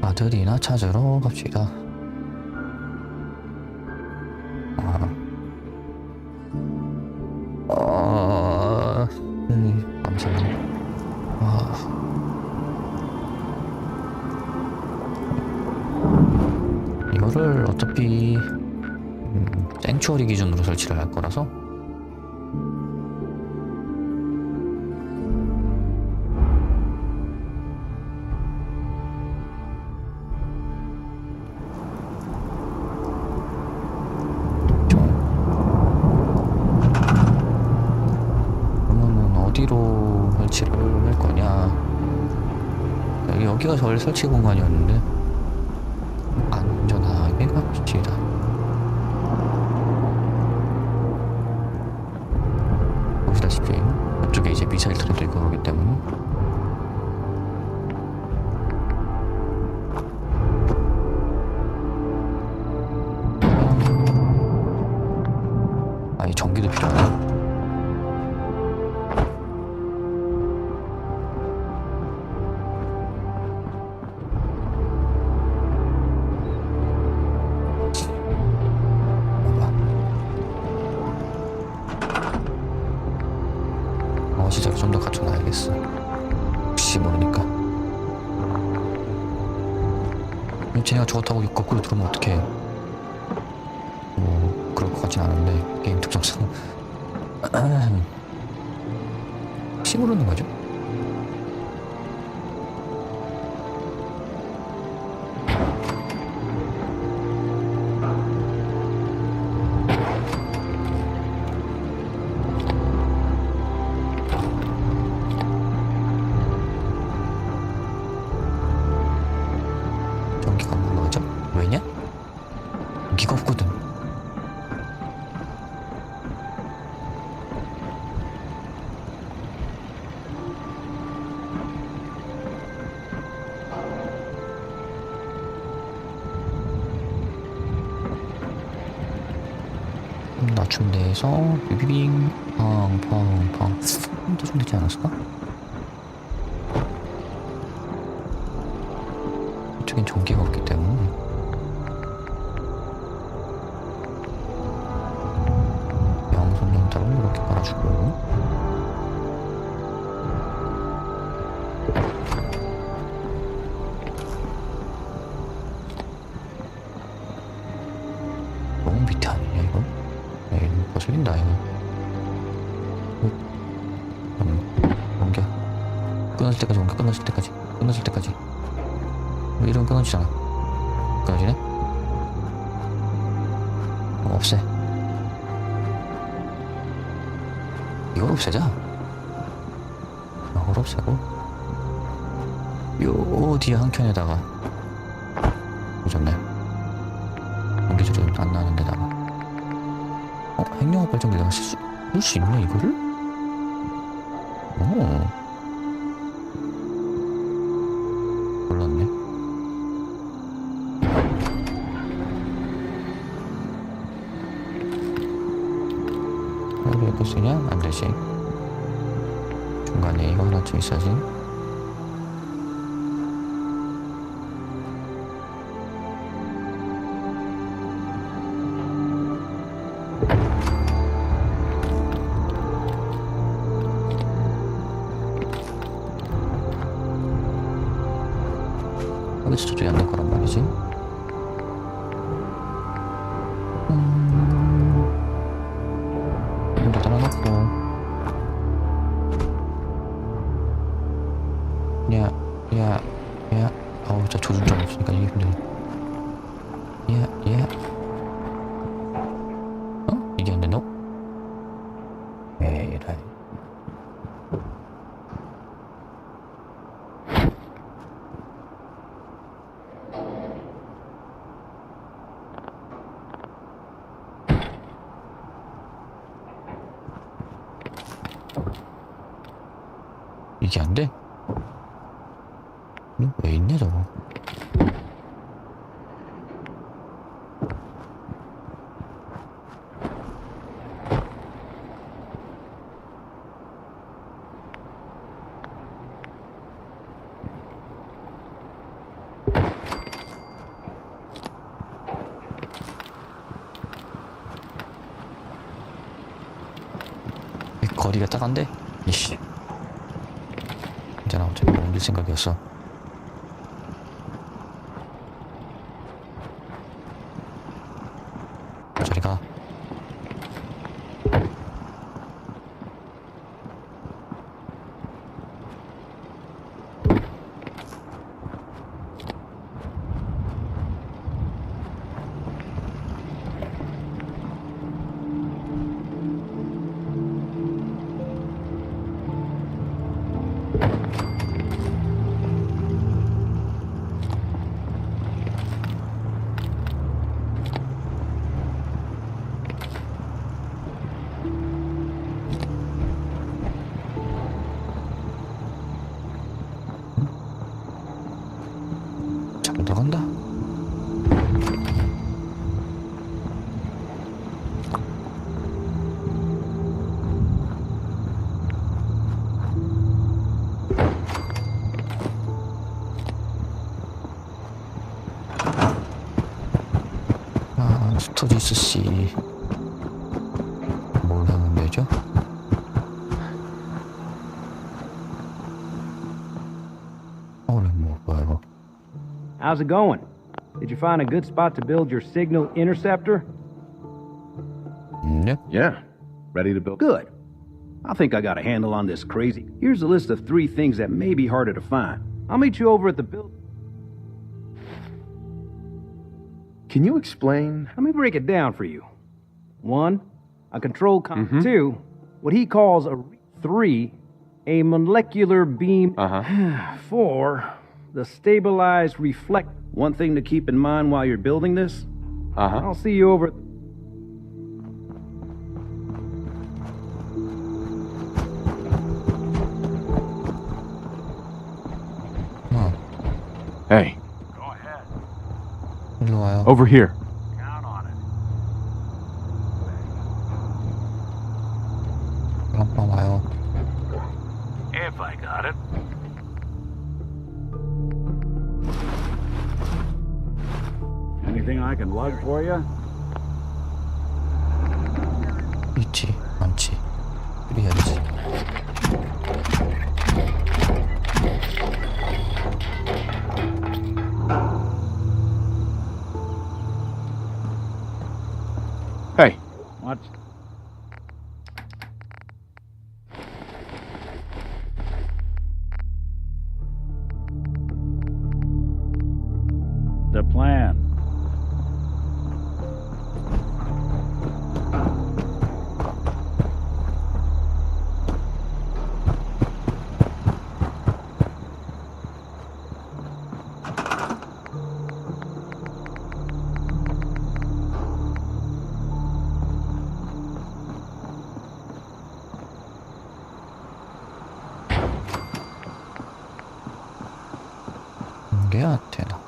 아들이나 찾으러 갑시다. 감사합니다. 이거를 어차피 생추어리 기준으로 설치를 할 거라서 그러면은 어디로 설치를 할 거냐. 여기가 저희 설치 공간이었는데 안전하게 갑시다. 보시다시피 이쪽에 이제 미사일 트랩도 있고 그러기 때문에 아니 전기도 필요하네. 시작을 좀 더 갖춰놔야겠어. 혹시 모르니까. 쟤네가 저거 타고 거꾸로 들어오면 어떡해. 뭐 그럴 것 같진 않은데 게임 특성상 혹시 모르는 거죠? 왜냐? 기가 없거든. 낮춘 데에서 비비빙 팡팡팡 좀 되지 않았을까? 이쪽엔 전기가 없기 때문에 이렇게 깔아주고 너무 밑에 아니냐 이거? 에이 거슬린다 이거. 옮겨 끊어질 때까지 옮겨. 끊어질 때까지 이러면 끊어지잖아. 끊어지네? 없애. 이걸 없애자. 이걸 없애고 요 뒤에 한 켠에다가 좋네. 연기줄이 안 나는 데다가 핵융합 발전기 내가 쓸 수 있네 이거를? 몰랐네. 이거 쓰냐? 안 되지. 중간에 이거 하나쯤 있어야지. 여기서 조절이 안 될 거란 말이지. 이거 달아놓고 야 어우 저 조준점 없으니까 이게 힘드네. 이게 안 된다고? 에라이. 이게 안 돼? 왜 있냐 저거. 거리가 작은데? 이씨. 괜찮아, 어차피 옮길 생각이었어. 저리 가. 잘 들어간다. 스토리스 씨. 뭘 하면 되죠? 뭐야 이거? How's it going? Did you find a good spot to build your signal interceptor? 네? Yeah. Ready to build? Good. I think I got a handle on this crazy. Here's a list of 3 things that may be harder to find. I'll meet you over at the build. Can you explain? Let me break it down for you. 1, a control 2, what he calls a 3, a molecular beam. 4, the stabilized reflect. One thing to keep in mind while you're building this. I'll see you over. Hey, Go ahead. 일로 와요. over here. Count on it. 깜빡 와요. If I got it. Anything I can lug for you? 있지, 많지. 그래야지. Hey, What? The plan. 이게 되나?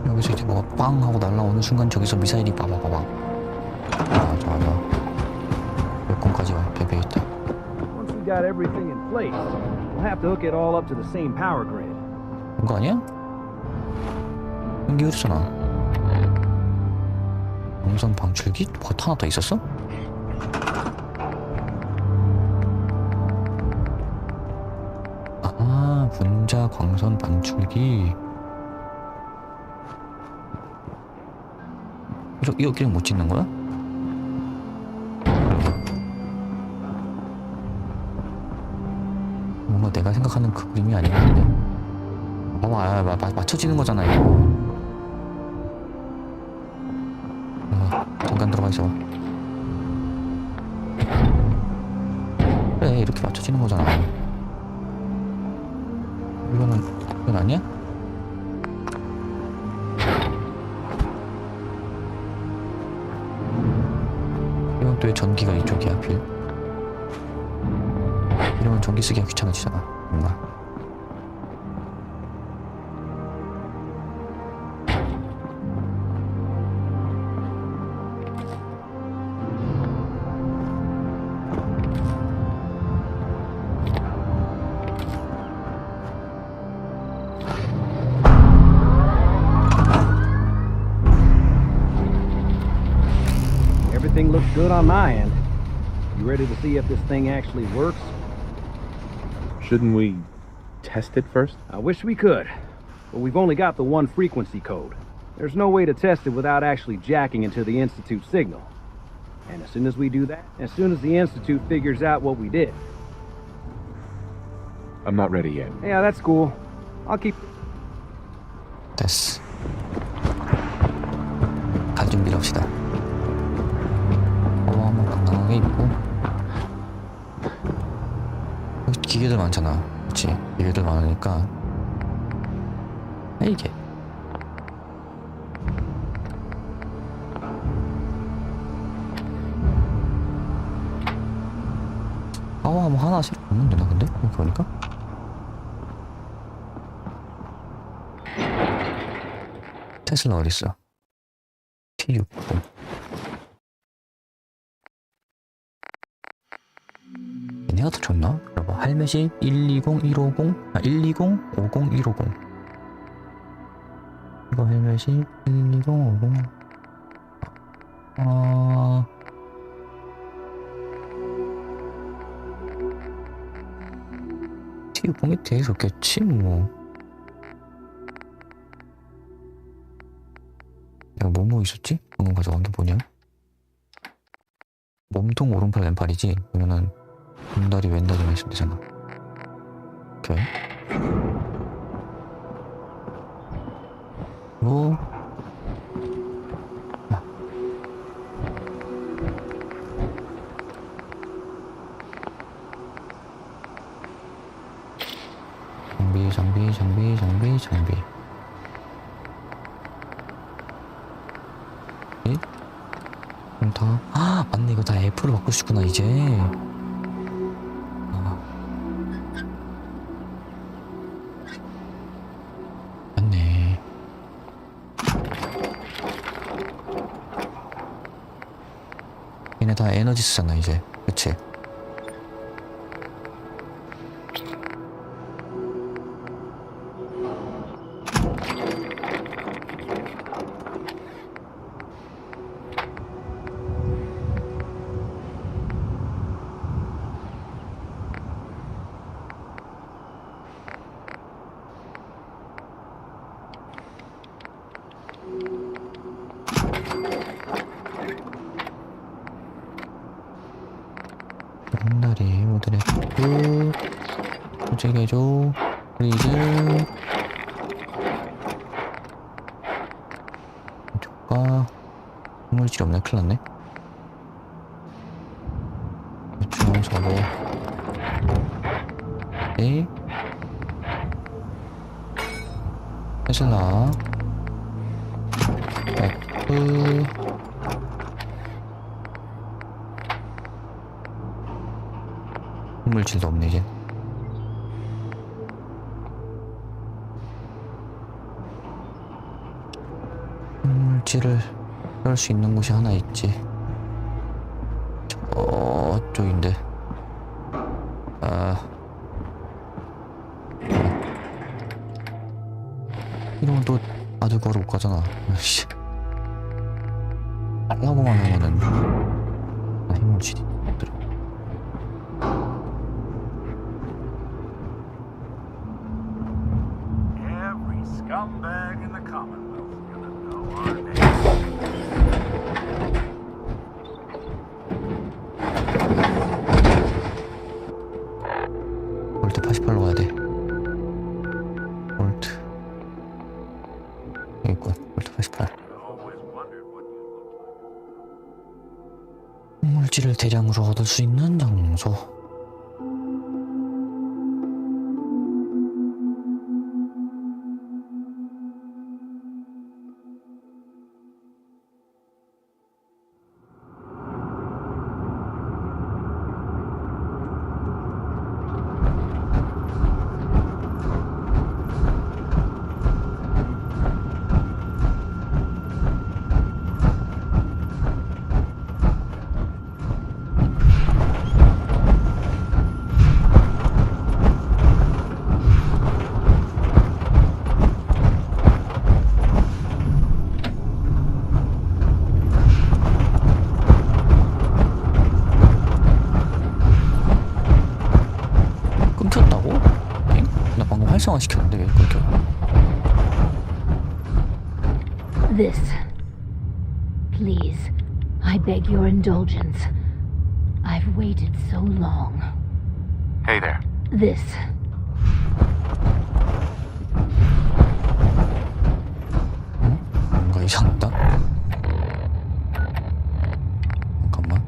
여기서 이제 뭐가 빵 하고 날라오는 순간 저기서 미사일이 빠바바방. 아, 좋아. 여권까지 와. 배배 있다. Once we got everything in place, we'll have to hook it all up to the same power grid. 이거 아니야? 연기 흐르잖아. 영선 방출기? 버튼 하나 더 있었어? 아, 분자 광선 방출기. 여기는 못 찍는 거야? 뭔가 내가 생각하는 그 그림이 아니는데. 봐봐, 맞춰지는 거잖아 이거. 잠깐 들어가 있어. 그래 이렇게 맞춰지는 거잖아. 이건 아니야? 이건 또 왜 전기가 이쪽이야 빌? 이러면 전기 쓰기가 귀찮아지잖아 뭔가. Everything looks good on my end. You ready to see if this thing actually works? Shouldn't we test it first? I wish we could, but we've only got the one frequency code. There's no way to test it without actually jacking into the Institute signal. And as soon as we do that, as soon as the Institute figures out what we did. I'm not ready yet. Yeah, that's cool. I'll keep... 됐어. 갈 준비를 합시다. 한번 당당하게 입고. 여기 기계들 많잖아. 그치? 기계들 많으니까. 이게. 뭐 하나 새로 넣으면 되나 근데? 이렇게 보니까? 테슬라 어딨어? T60. 얘네가 더 좋나? 여러분 헬멧이 120, 150, 120, 50, 150. 이거 헬멧이 120, 50. T60이 되게 좋겠지 뭐. 내가 뭐뭐 있었지? 방금 가져간 게 뭐냐? 몸통 오른팔 왼팔이지? 그러면은 왼다리 왼다리만 있으면 되잖아. 오케이. 그리고 장비. 그럼 다, 맞네. 이거 다 F로 바꿀 수 있구나, 이제. 맞네. 얘네 다 에너지 쓰잖아, 이제. 그치? 한 다리 모델했고 조직해줘 프리즈 이쪽과 물질이 없네. 큰일났네. 대충 저거 네 테슬라 F 물질도 없네 이제. 물질을 뺄 수 있는 곳이 하나 있지. 저쪽인데. 이러면 또 아들 구하러 못 가잖아. 씨. 하려고만 하면은 힘물질이 들어. Scumbag in the Commonwealth is gonna know our name. 볼트 88로 가야 돼. 볼트. 여기 있군. 볼트 88. 물질을 대량으로 얻을 수 있는 장소. 활성화 시켰는데 왜 그렇게? This. Please, I beg your indulgence. I've waited so long. Hey there. This. 뭔가 이상하다. 잠깐만.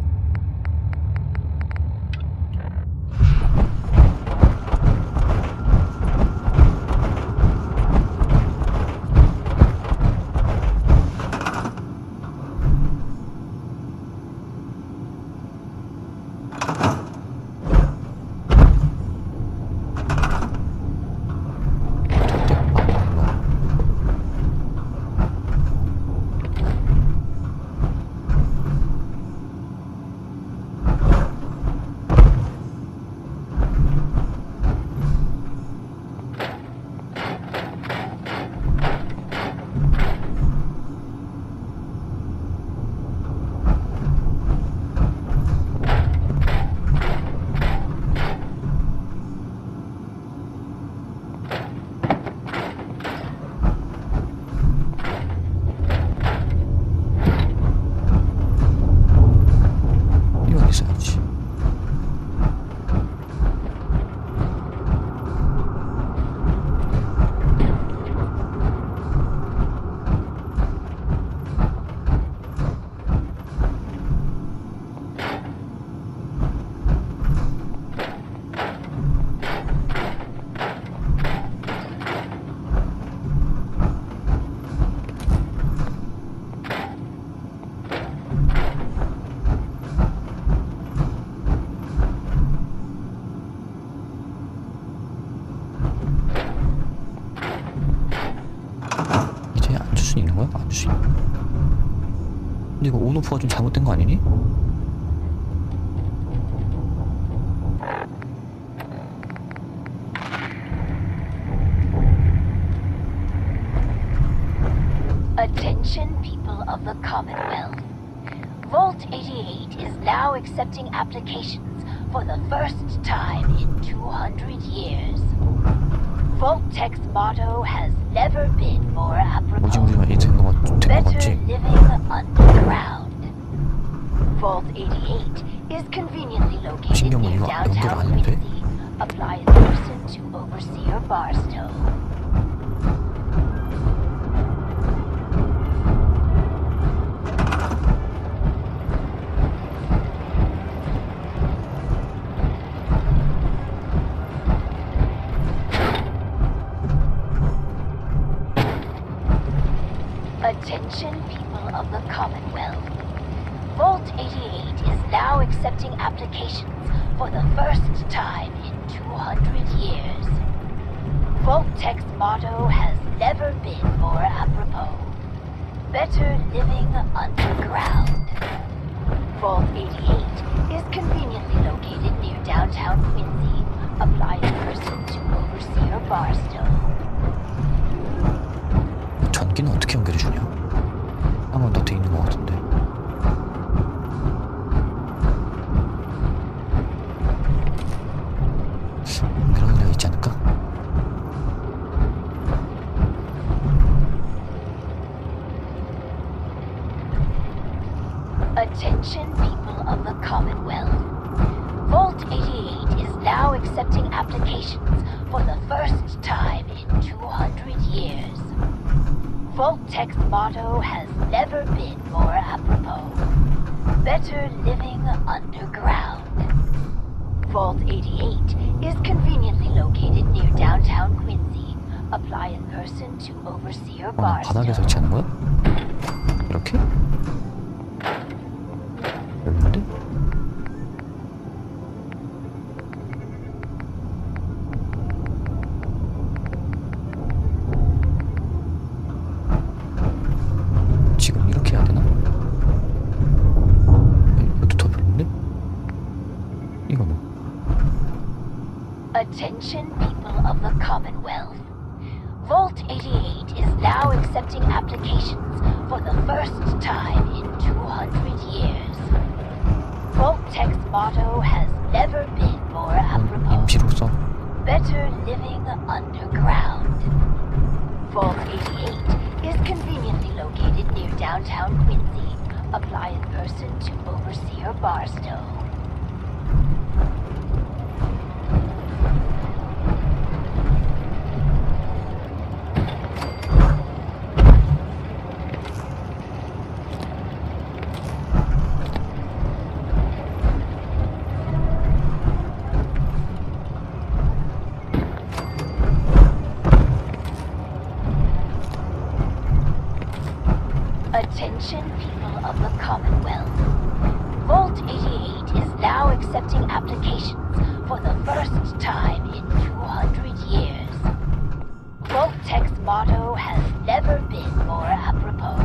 이건 있어야지. 이제 안 줄 수 있는 거야? 안 줄 수 있는. 근데 이거 온오프가 좀 잘못된 거 아니니? Attention, people of the Commonwealth. Vault 88 is now accepting applications for the first time in 200 years. Vault Tech's motto has never been more apropos. 오징어지만 이된 거 Better 같지? living underground. Vault 88 is conveniently located 신경을 near 이거 연결 downtown 안 해도 돼? Quincy. Apply in person to Overseer Barstow. Attention, people of the Commonwealth. Vault 88 is now accepting applications for the first time in 200 years. Vault Tech's motto has never been more apropos. Better living underground. Vault 88 is conveniently located near downtown Quincy. Apply in person to Overseer Barstow. 전기는 어떻게 연결해주냐? 한 번 더 돼 있는 것 같은데. 연결하는 데가 있지 않을까? Attention, people of the Commonwealth. Vault 88 is now accepting applications for the first time in 200 years. Vault Tech's motto has never been more apropos. Better living underground. Vault 88 is conveniently located near downtown Quincy. Apply in person to Overseer 나 바닥에 Barstow. 설치하는 거야? 이렇게? 여기인데? 지금 이렇게 해야 되나? 이것도 더 별론데? 이거는? Attention, people of the Commonwealth. Vault 88 is now accepting applications for the first time in 200 years. Vault Tech's motto has never been more apropos. 임시로서 Better living underground. Vault 88 is conveniently located near downtown Quincy. Apply in person to Overseer Barstow. Attention people of the Commonwealth. Vault 88 is now accepting applications for the first time in 200 years. Vault Tech's motto has never been more apropos.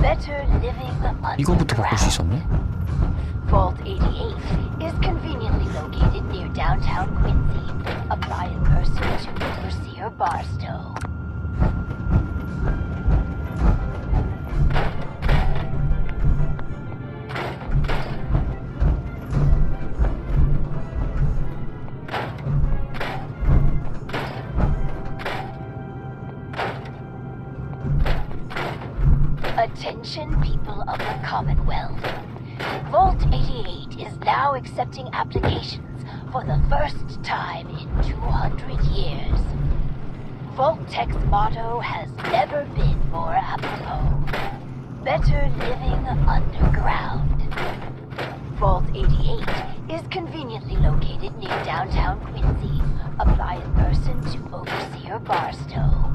Better living 이거부터 바꿀 수 underground. 있었네? Vault 88 is conveniently located near downtown Quincy. Apply in person to Overseer Barstow. Attention people of the Commonwealth. Vault 88 is now accepting applications for the first time in 200 years. Vault Tech's motto has never been more apropos. Better living underground. Vault 88 is conveniently located near downtown Quincy. Apply in person to Overseer Barstow.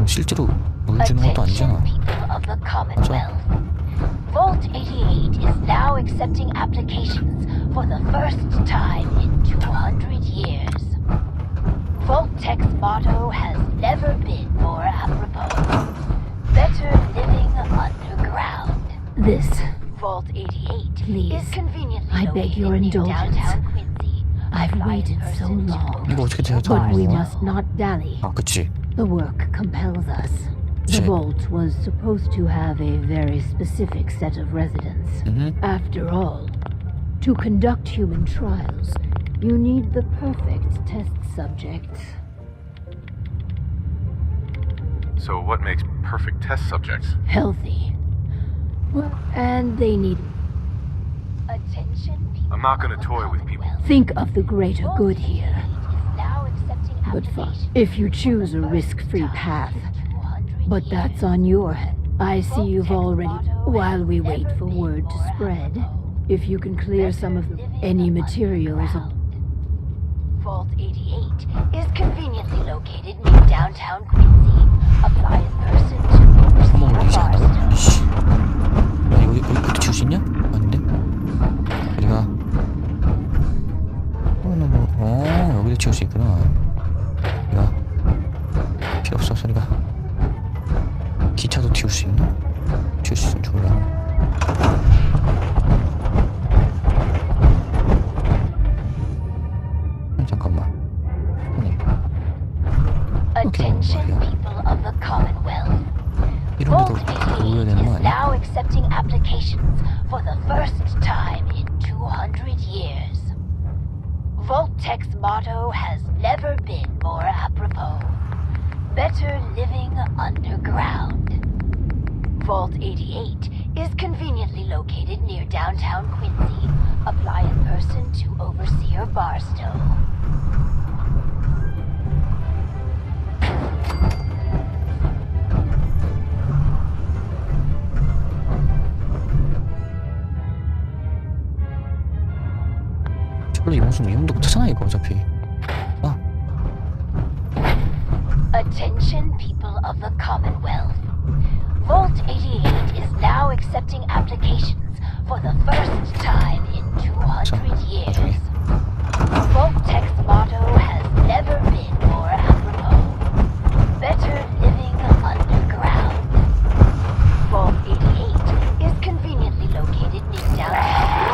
실제로 보여주는 것도 Attention 아니잖아. people of the Commonwealth. Vault 88 is now accepting applications for the first time in 200 years. Vault Tech's motto has never been more apropos. Better living underground. This, Vault 88 Please, is conveniently I beg your located near indulgence. downtown Quincy. I've Apply in waited so person to long. 이거 어떻게 되는 But we 거야? must not dally. 아, 그치. The work compels us. The Shit. vault was supposed to have a very specific set of residents. After all, to conduct human trials, you need the perfect test subjects. So what makes perfect test subjects? Healthy. Well, and they need... Attention people I'm not gonna of the toy with people. Commonwealth. Think of the greater Vault good 88 here. is now accepting But fine, applications if you choose a for the risk-free first path. time in 200 But years. that's on your head. I see Vault you've Tech's already... motto While we has wait never for been word to more spread, apropos. if you can clear some of any materials of... Vault 88 is conveniently located near downtown Quincy. Apply in person to 한번 Overseer 올리지 않다고? Barstow. 이씨. 야, 여기도 지울 수 있냐? 아닌데? 어디가? 여기도 지울 수 있구나. 야, 필요 없어, 소리가. 기차도 튀울 수 있나? 튀울 수 있으면 좋을라. 잠깐만. 아니, Attention 말이야. people of the Commonwealth. 이런 Vault 데도 보여야 88 되는 거 is 아니야? now accepting applications for the first time in 200 years. Vault Tech's motto has never been more apropos. Better living underground. Vault 88 is conveniently located near downtown Quincy. Apply in person to Overseer Barstow. 저걸로 이용도 못하잖아 이거 어차피. 아, Attention people of the Commonwealth. Vault 88 is now accepting applications for the first time in 200 years. Vault Tech's motto has never been more apropos. Better living underground. Vault 88 is conveniently located near downtown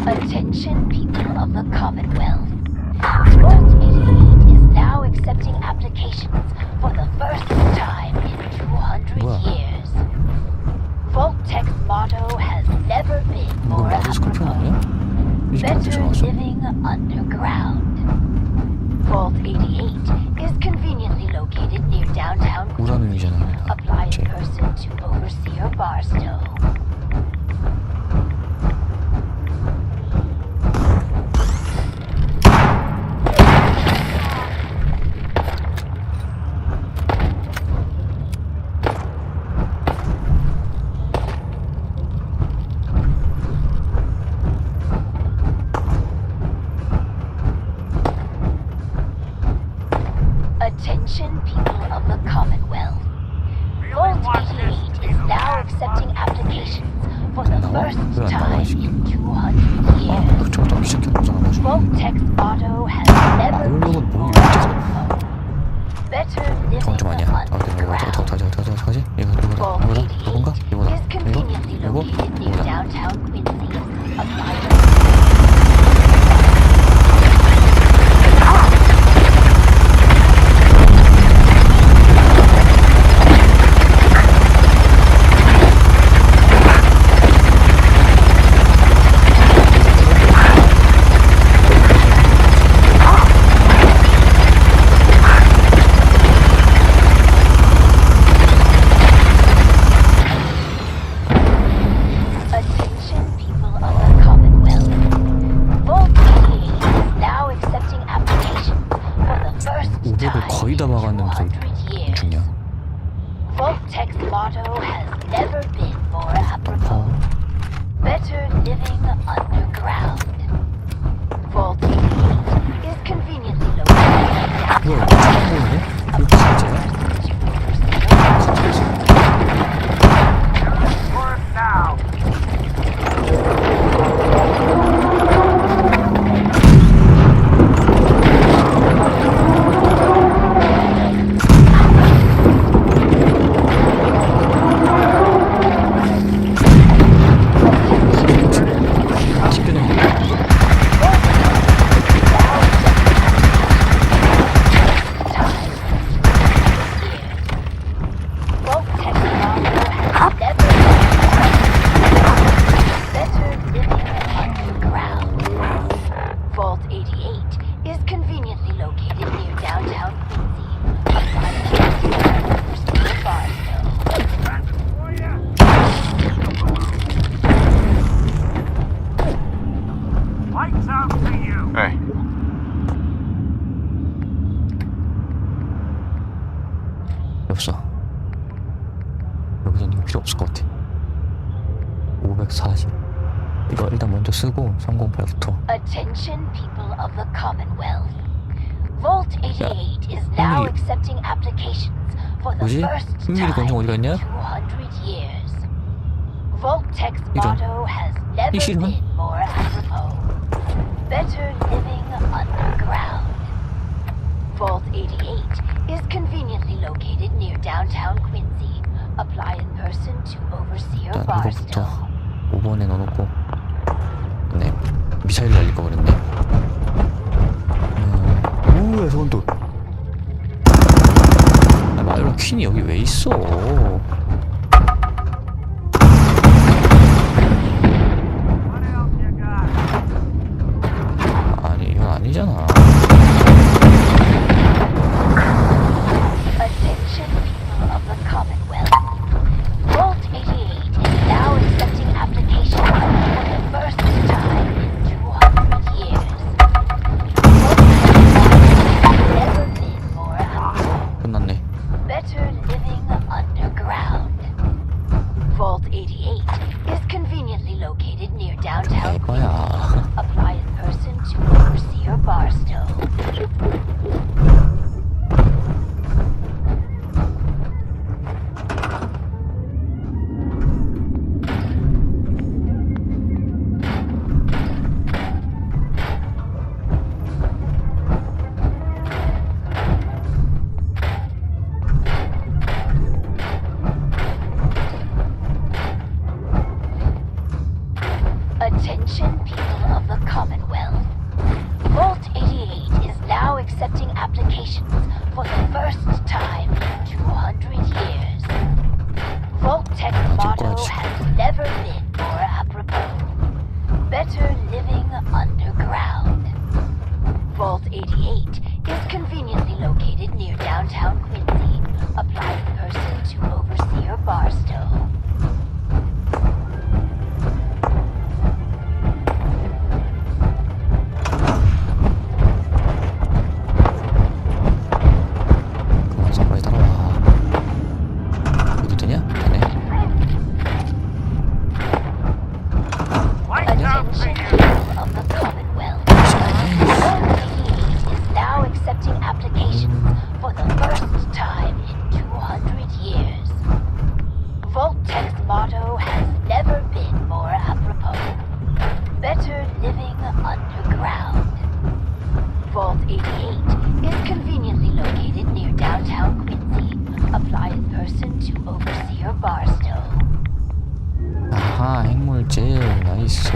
Attention people of the Commonwealth. Vault 88 is now accepting applications for the first time in 200 Wow. years. Vault Tech's motto has never been 이건 more 마드 스콜피온 아니야? apropos. 이 시간대 Better 전화왔어. living underground. Vault 88 is conveniently located near downtown 우라는 Quincy, 의미잖아. applying 그치. person to overseer Barstow. Attention people of the Commonwealth. Vault 88 is now accepting applications for the first 왜안 나와, time 지금? in 200 years. 그쪽도 하기 시작해보잖아. Vault Tech's motto has never 이러려고 been 뭐 more 이렇게 apropos. Better 저건 좀 living 아니야. 아, 내가 이거 어떡하지? 이거다. Vault 이거다? 88 이거다? is conveniently 이거? located near 이거다. downtown Quincy. Applying Attention people of the Commonwealth. Vault 88 is now accepting applications for the first 500을 time 거의 다 in 막았는데 200 years. 중이야. Vault Tech's motto has never been more apropos. Better living underground. Vault 88 is conveniently located 뭐야, downtown. 이거 진짜야? Work now. Vault Tech's motto has never been better living underground. Vault 88 is conveniently located near downtown Quincy, applying for Barstow. Lights out to you. Hey, 없어. 여기선 이거 필요 없을 것 같아. 540. 이거 일단 먼저 쓰고 308부터. Attention people of the Commonwealth. Vault 88 is now 흥미- accepting applications for the 뭐지? first 흥미리 time 권총 어디가 in 있냐? 200 years. Vault Tech's 이런. motto has never 이 실은? been more apropos. Better living underground. Vault 88 is conveniently located near downtown Quincy. Apply in person to overseer 일단 Barstow. 이거부터 5번에 넣어놓고. 네, 미사일 날릴까 그랬네. 오야 저건 또. 아, 마이로 퀸이 여기 왜 있어? What else you got? 아니 이건 아니잖아. Attention people of the Commonwealth. Vault 88 is now accepting applications for the first time in 200 years. Vault has never been more apropos. 끝났네. Better living underground. Attention people of the Commonwealth. Vault 88 is now accepting applications for the first time in 200 years. Vault-Tech's motto has never been more apropos. Better living underground. Vault 88 is conveniently located near downtown Quincy. Apply in person to Overseer Barstow. 그만서 빨리 따라와. 어디 되냐? 되네. Attention people of the Commonwealth. Vault 88 is now accepting applications for the first time in 200 years. Vault-Tech's motto has never been more apropos. Better living underground. Vault 88 is conveniently located near downtown Quincy. Apply in person to Overseer Barstow. 아하, 핵물질 나이스.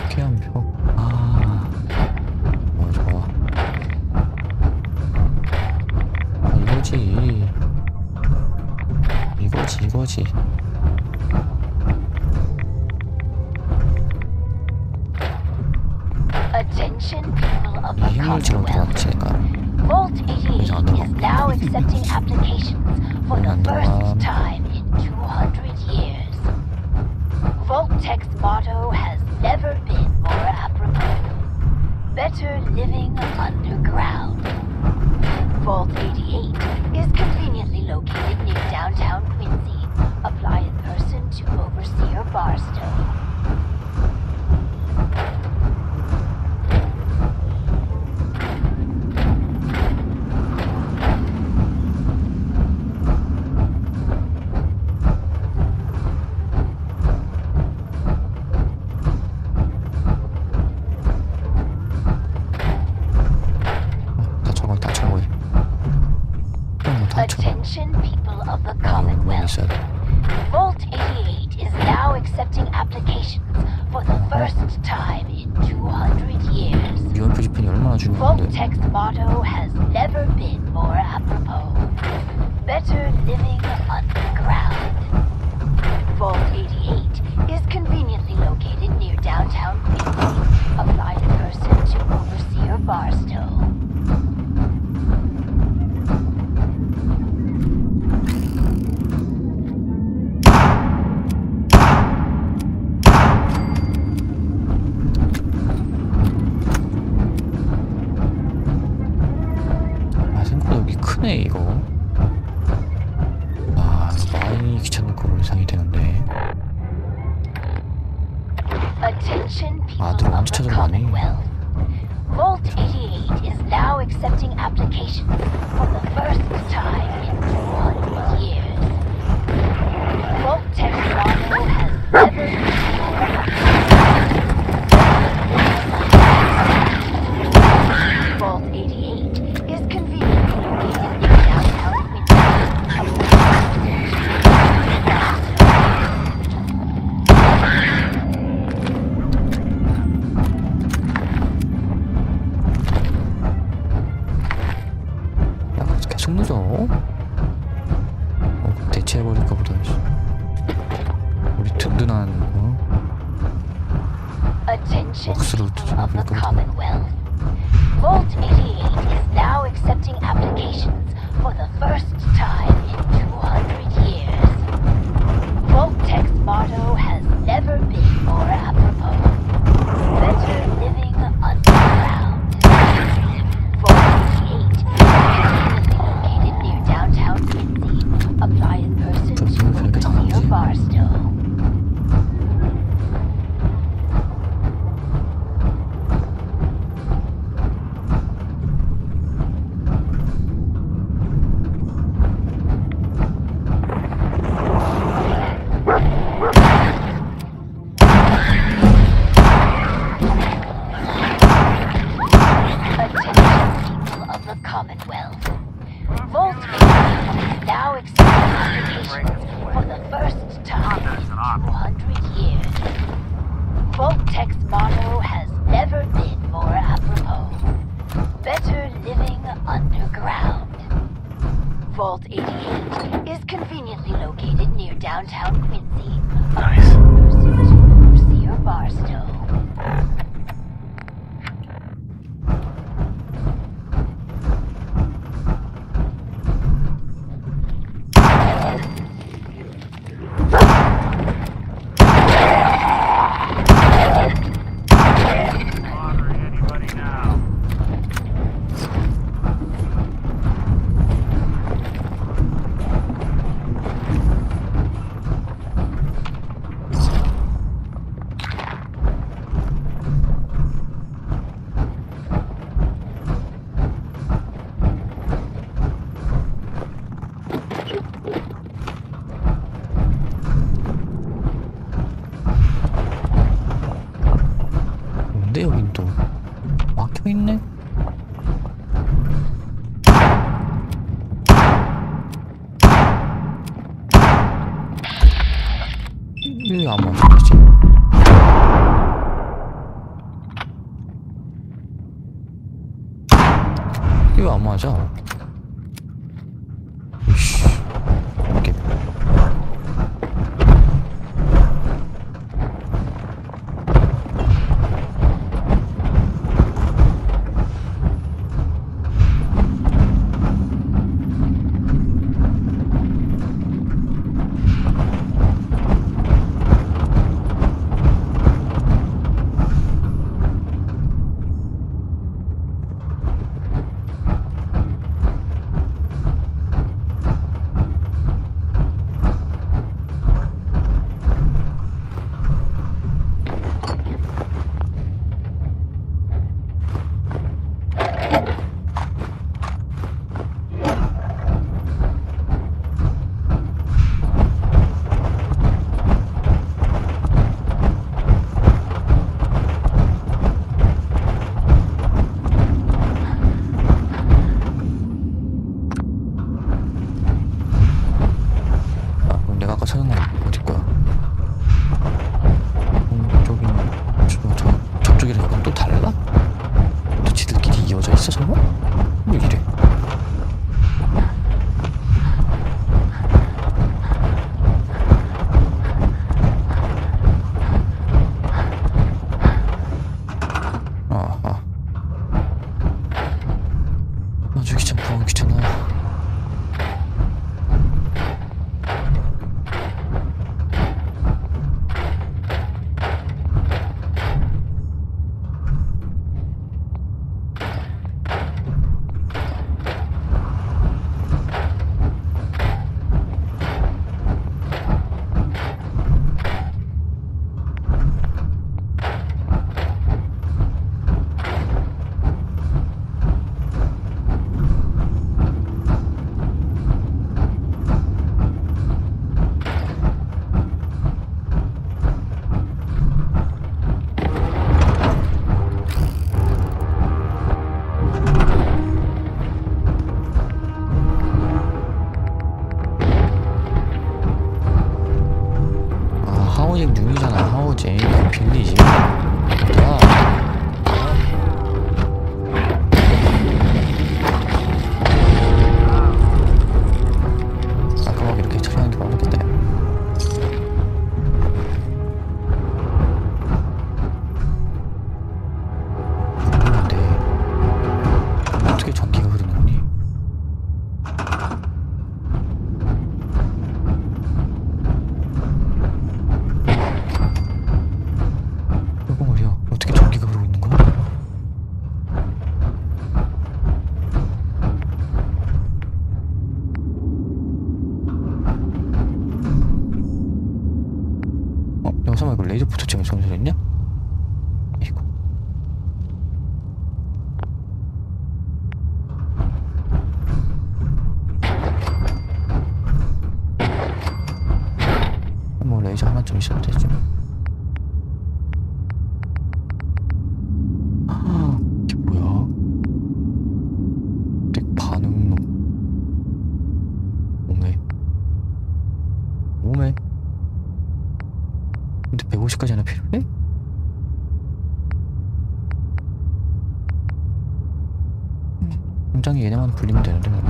피한표. 아, 좋아. 이거지. 이거지. Attention people of the 이 핵물질 어디 Commonwealth. 갔지 내가? Vault 88 is now accepting applications for the first time in 200 years. Vault-Tech's motto has never been more apropos. Better living underground. Vault 88 is conveniently located near downtown Quincy. Apply in person to Overseer Barstow. 다 차고 해. 그럼 다 차. Attention people of the Commonwealth. Vault 88 is now accepting applications for the first time in 200 years. 유언 표지판이 얼마나 중요한데? Vault-Tech's motto has never been more apropos. Better living underground. Vault 88 is conveniently located near downtown Quincy. Apply in person to Overseer Barstow. 아, 생각보다 여기 크네 이거. 아, 많이 귀찮을 거로 예상이 되는데. Attention people 아들 of 언제 the 찾아가니? Commonwealth. Vault 88 is now accepting applications for the first time in 200 years. Vault-Tech's motto has never been more apropos. Vault 88 is conveniently located near downtown Quincy. 야, 계속 늦어. 대체해버릴까 보다. 우리 든든한 Attention 억수로 people of the 좀 Commonwealth. Vault 88 is now accepting applications for the first time in 200 years. Vault-Tech's motto has never been more apropos. Better living underground. Vault 88 is conveniently located near downtown Quincy. Apply in person to Overseer Barstow. Vault Tech's motto has never been more apropos. Better living underground. Vault 88 is conveniently located near downtown Quincy. Nice. Closer to Overseer Barstow. Bothering anybody now? 근데 여긴 또 막혀있네? 왜 안 막혀있지? 이게 왜 안 맞아? 이씨 이렇게 그럼 내가 아까 찾은 건 어딜 거야? 저쪽이랑 이건 또 달라? 또 지들끼리 이어져 있어 설마? 왜 이래? 아하 나중에 참 구하기 귀찮아. 하우징 중이잖아. 하우징 빌리지. 자, 아까 막 이렇게 처리하는 게 모르겠다. 근데 어떻게 전기가 흐르는 거니? 이거 말이야. 어떻게 전기가 흐르고 있는 거야? 영상에 그 레이저 포토 소리 했냐? 이거 뭐 레이저 하나쯤 있어도 되지. 아, 이게 뭐야? 덱 반응로 오메 근데 150까지 하나 필요해? 당장에 얘네만 불리면 되는데 뭐.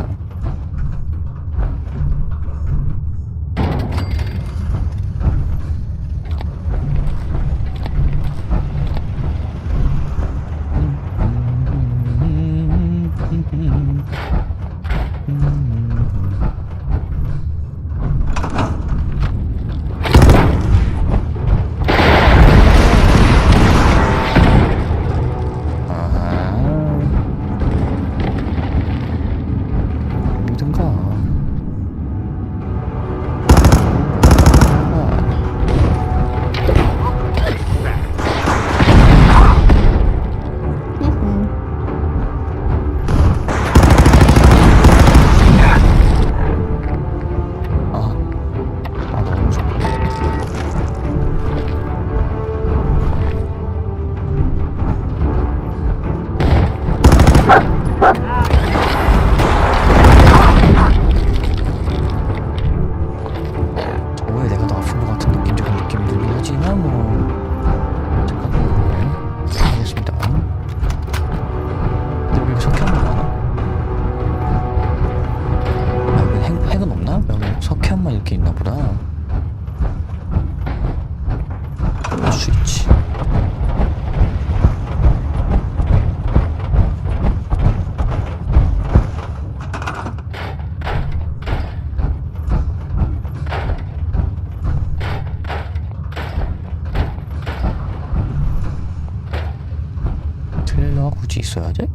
굳이 있어야 돼?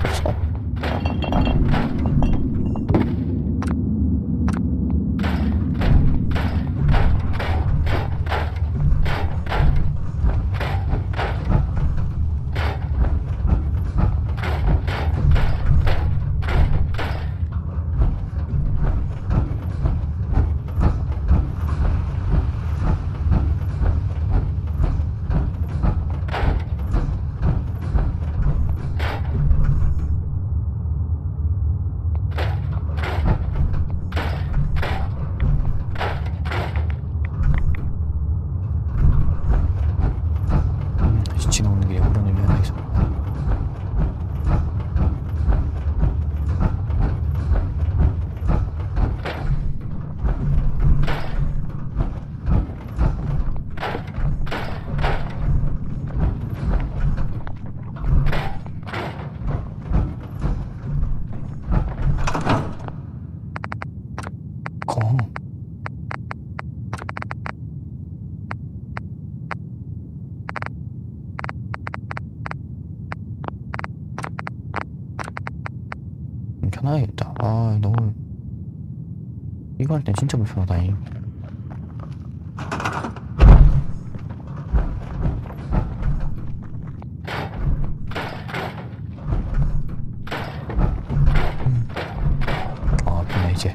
없어. 지나오는 길에 오르는 면허 있어. 편하겠다. 아, 너무 이거 할 땐 진짜 불편하다잉. 아, 편해 이제.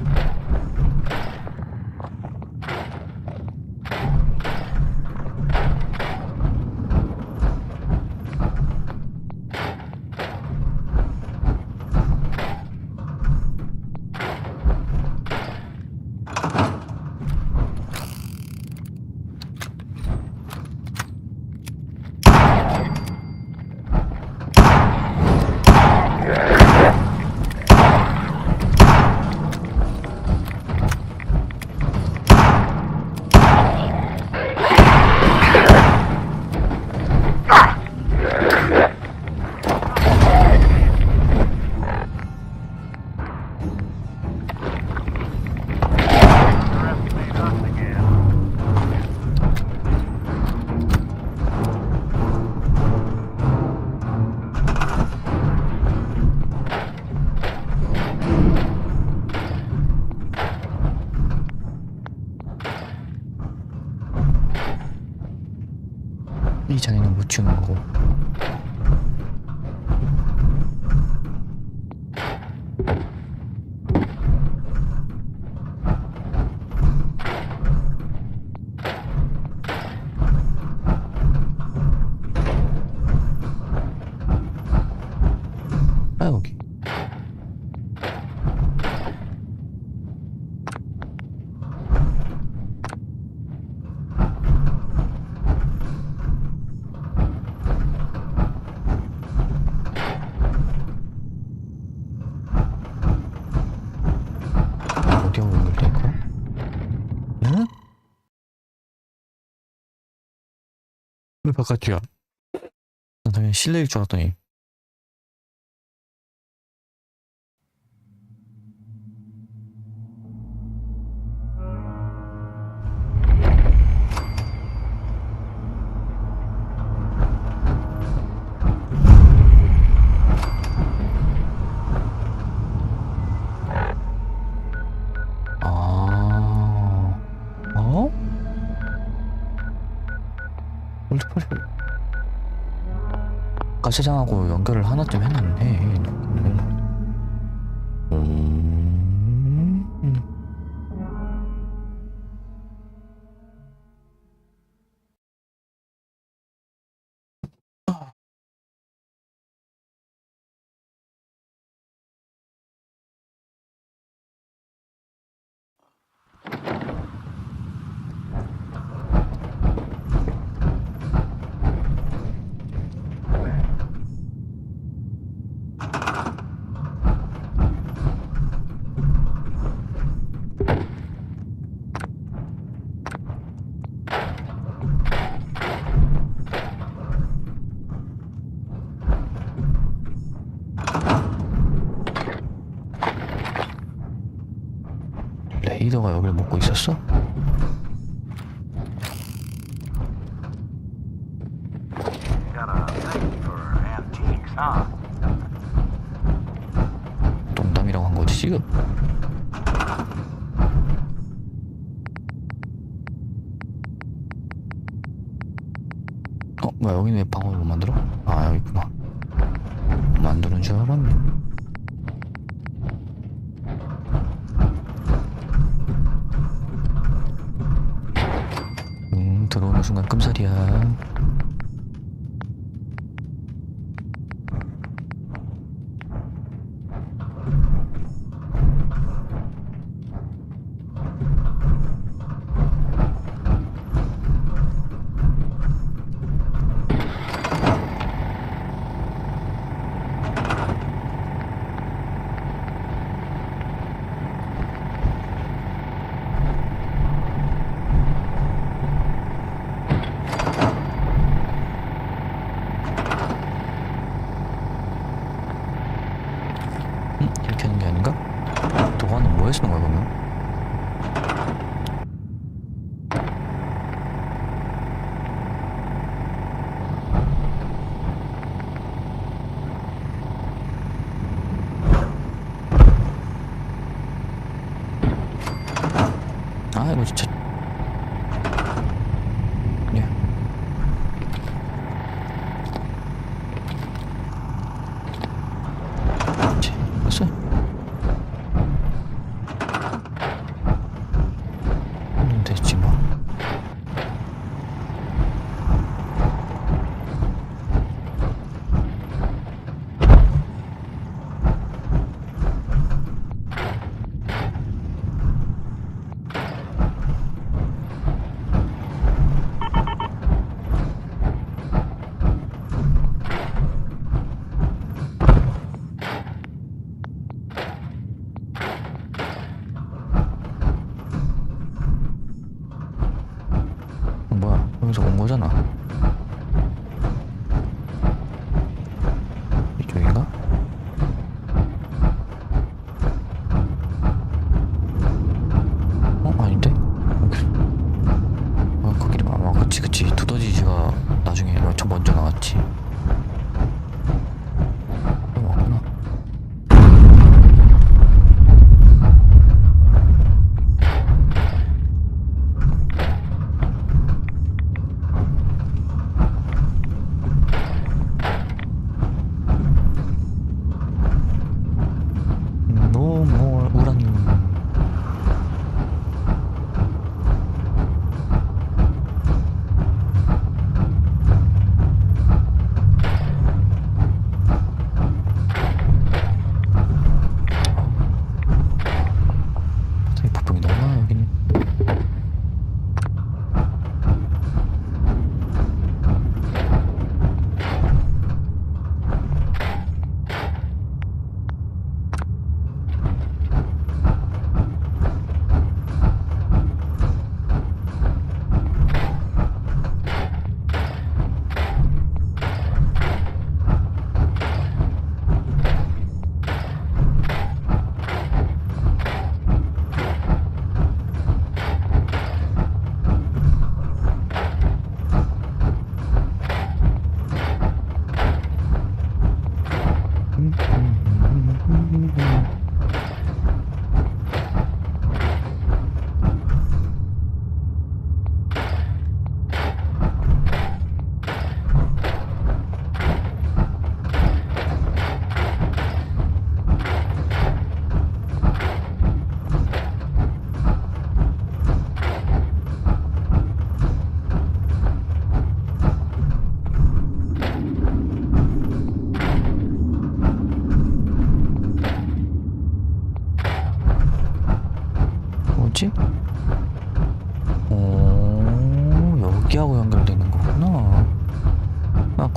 이 자네는 못 치우는 거고. 아, 여기. 왜 바깥이야? 난 당연히 실내일 줄 알았더니. 어? 올드펄 가스장하고 연결을 하나쯤 해놨네. 레이더가 여길 먹고 있었어? Got a thing for antiques, huh? 농담이라고 한 거지 지금? 뭐야 여기는 왜 방어를 못 만들어? 아 여기 있구나. 만드는 줄 알았네. 들어오는 순간 끔살이야. 이렇게 하는 게 아닌가? 도관은 뭐에 쓰는 거야 그러면? 아 이거 진짜 예. 됐어? 됐지 뭐. 뭐야 여기서 온 거잖아. 이쪽인가? 아닌데? 거기 그치 두더지가 나중에 저 먼저 나왔지. 왔구나. No more 우라늄.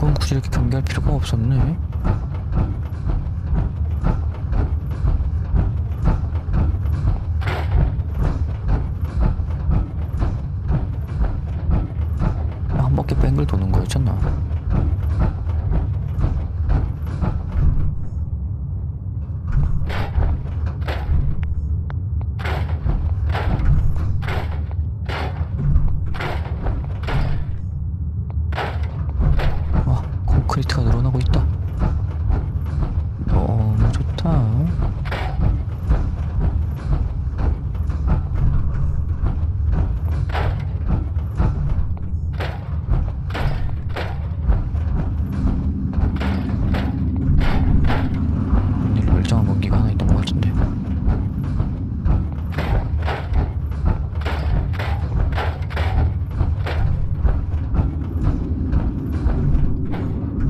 그건 굳이 이렇게 경계할 필요가 없었네. 한 바퀴 뱅글 도는 거였잖아. 와, 콘크리트가 늘어나고 있다. 너무 좋다. 멀쩡한 공기가 하나 있던 것 같은데.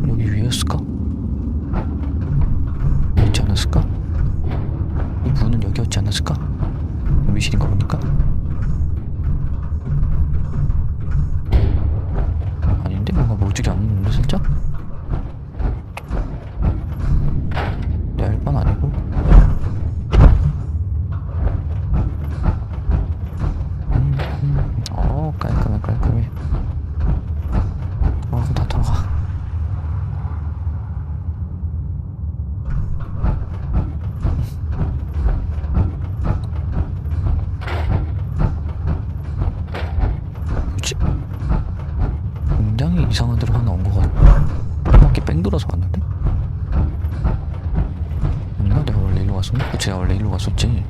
여기 위였을까? 있지 않았을까? 이 문은 여기였지 않았을까? 미실인가 보니까? 아닌데? 뭔가 모질이 않는데 살짝? 내 알 건 아니고. 깔끔해. 들어가고 다 들어가. 뭐지? 굉장히 이상한 데로 하나 온 것 같아. 한 바퀴 뺑 돌아서 왔는데? 아닌가? 내가 원래 일로 갔었나? 그치, 내가 원래 일로 갔었지.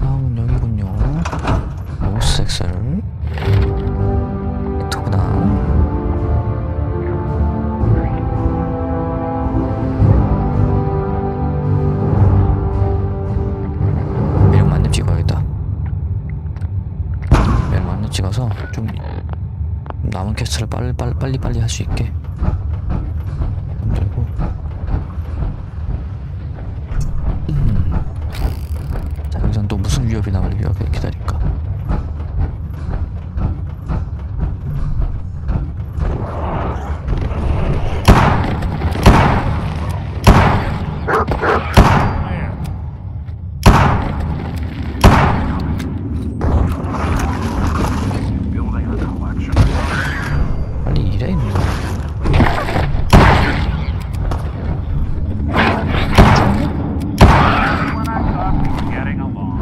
다음은 여기군요. 로스엑셀 이토구나. 매력 만렙 찍어야겠다. 매력 만렙 찍어서 좀 남은 퀘스트를 빨리 할 수 있게 만들고. 자, 여기선 또 무슨 위협이 나올 위협을 기다릴까? Building a collection. 빨리 일해 임마. When I thought we were getting along.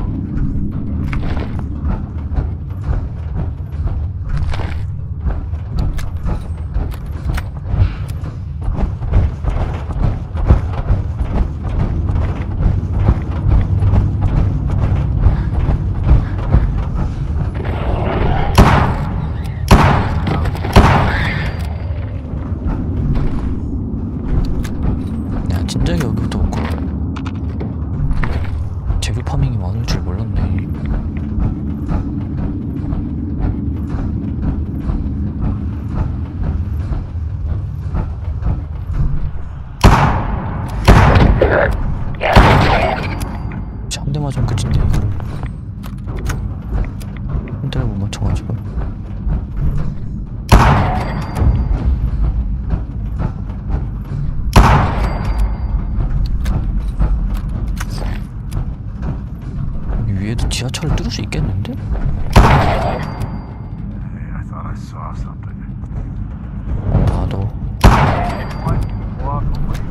내가 진작에 여기부터 올 거야. 재료 파밍이 많을 줄 몰랐네. 한 대 맞으면 끝인데 이거를 한 대를 못 맞춰가지고. 여기 위에도 지하철을 뚫을 수 있겠는데? Hey, I thought I saw something. 나도. What? Walk away.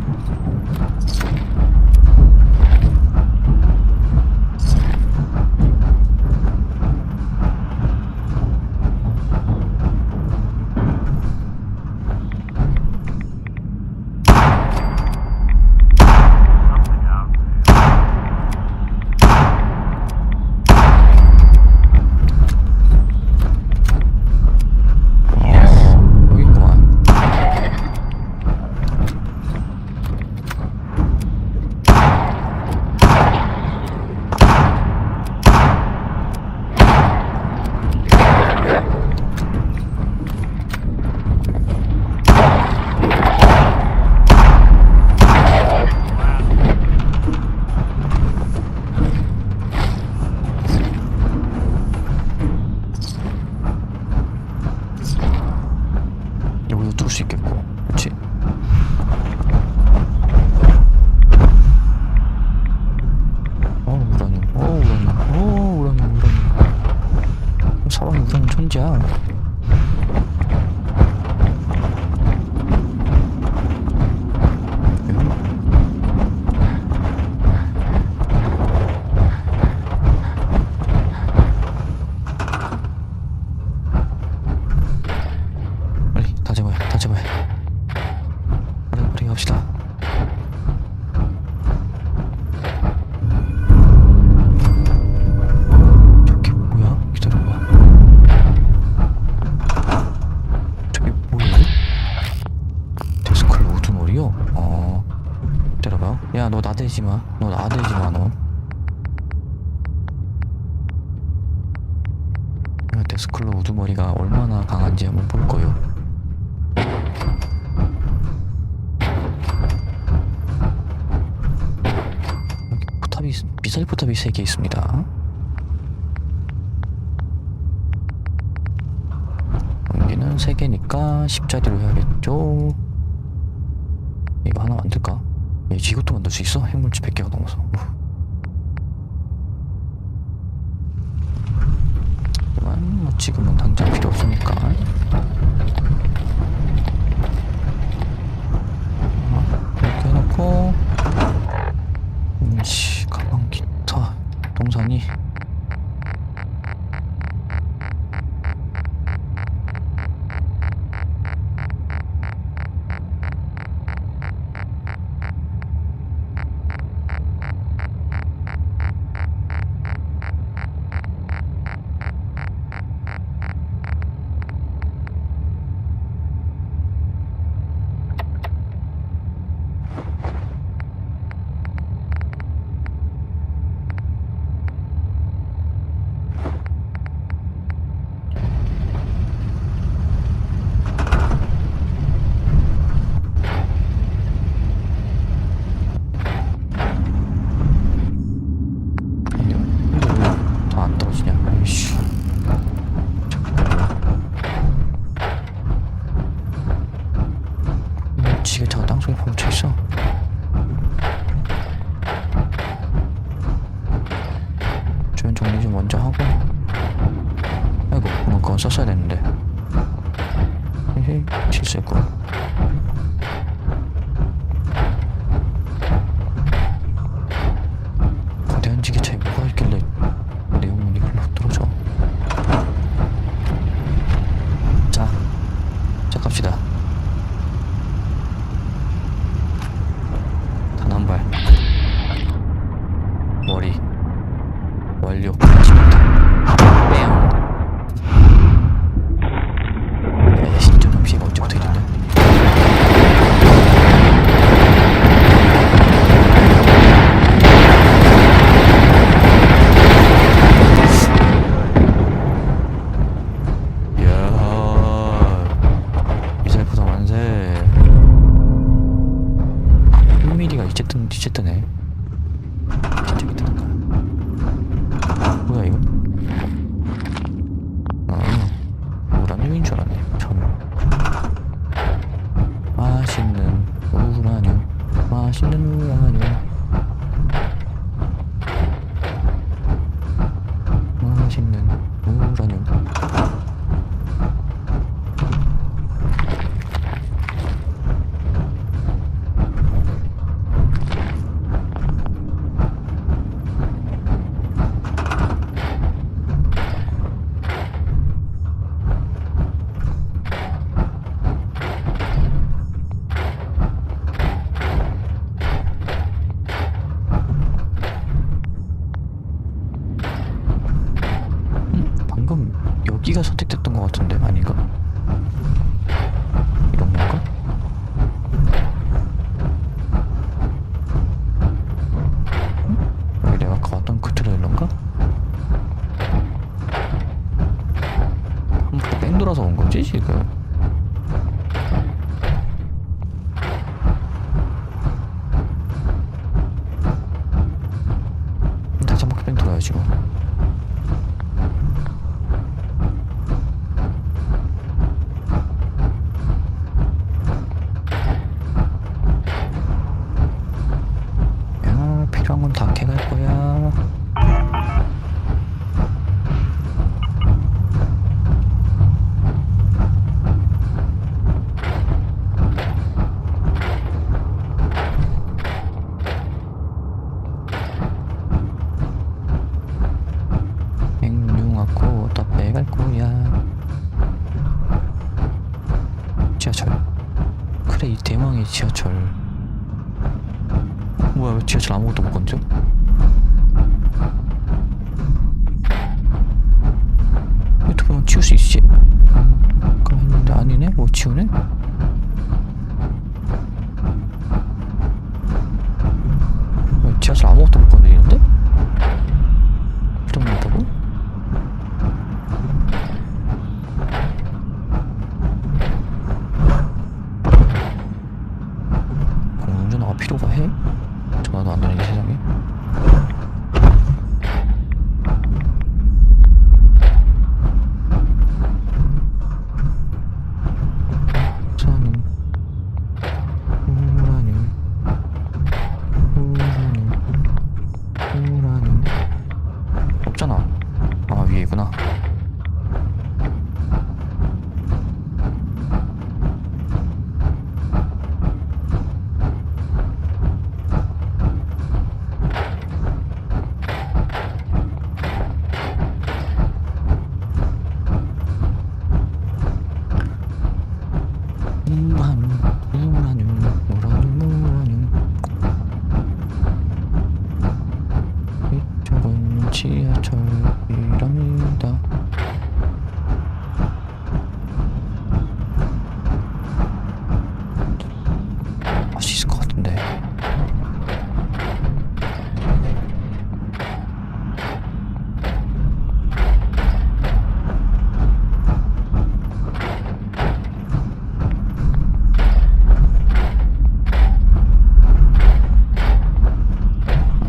Something out 여기구만. 그런 존재야. 빨리 다 잡아야 다 잡아야. 빨리 갑시다. 저게 뭐야? 기다려봐. 저게 뭐야? 데스클 우두머리요? 기다려봐. 야, 너 나대지마. 너 나대지마, 너. 데스클로 우두머리가 얼마나 강한지 한번 볼 거요. 여기 포탑이, 미사일 포탑이 3개 있습니다. 여기는 3개니까 10짜리로 해야겠죠. 이거 하나 만들까? 이것도 만들 수 있어? 핵물질 100개가 넘어서. 뭐 지금은 당장 필요 없으니까. 이렇게 해놓고 가방, 기타, 동산이. 지게차가 땅속에 멈춰있어. 주변 정리 좀 먼저 하고. 아이고, 그건 썼어야 됐는데. 헤헤, 실수했고. 거대한 지게차에 뭐가 있길래 내용물이 글로 떨어져. 자, 갑시다. 단한발 머리 완료. 뺨. 신전 음식 언제부터 이랬냐? 이야, 미사일 포탑 만세. 1mm가 이제 뜨네. 진짜 뜨는 거야. 뭐야 이거? 우라늄인 줄 알았네. 처음에. 맛있는 우라늄. 맛있는 우라늄. 맛있는 우라늄. 방금 여기가 선택됐던 것 같은데 아닌가? 이런 건가? 여기 내가 아까 왔던 그 트레일러인가? 한 번 뺑 돌아서 온 거지 지금? 다시 한 바퀴 뺑 돌아야지 뭐. 필요한 건 다 캐갈 거야. 거야. 지하철. 그래, 이 대망의 지하철. 뭐야, 왜 지하철 아무것도 못 건져? 유튜브만 치울 수 있지? 그럼 했는데 아니네? 뭐 치우네? 왜 지하철 아무것도 못 건드리는데? 이러면 있다고? 공중전화가 필요가 해? 전화도 안 되는 이 세상에. 없잖아. 아, 위에구나. 이쪽은 지하철이랍니다. 할 수 있을 것 같은데.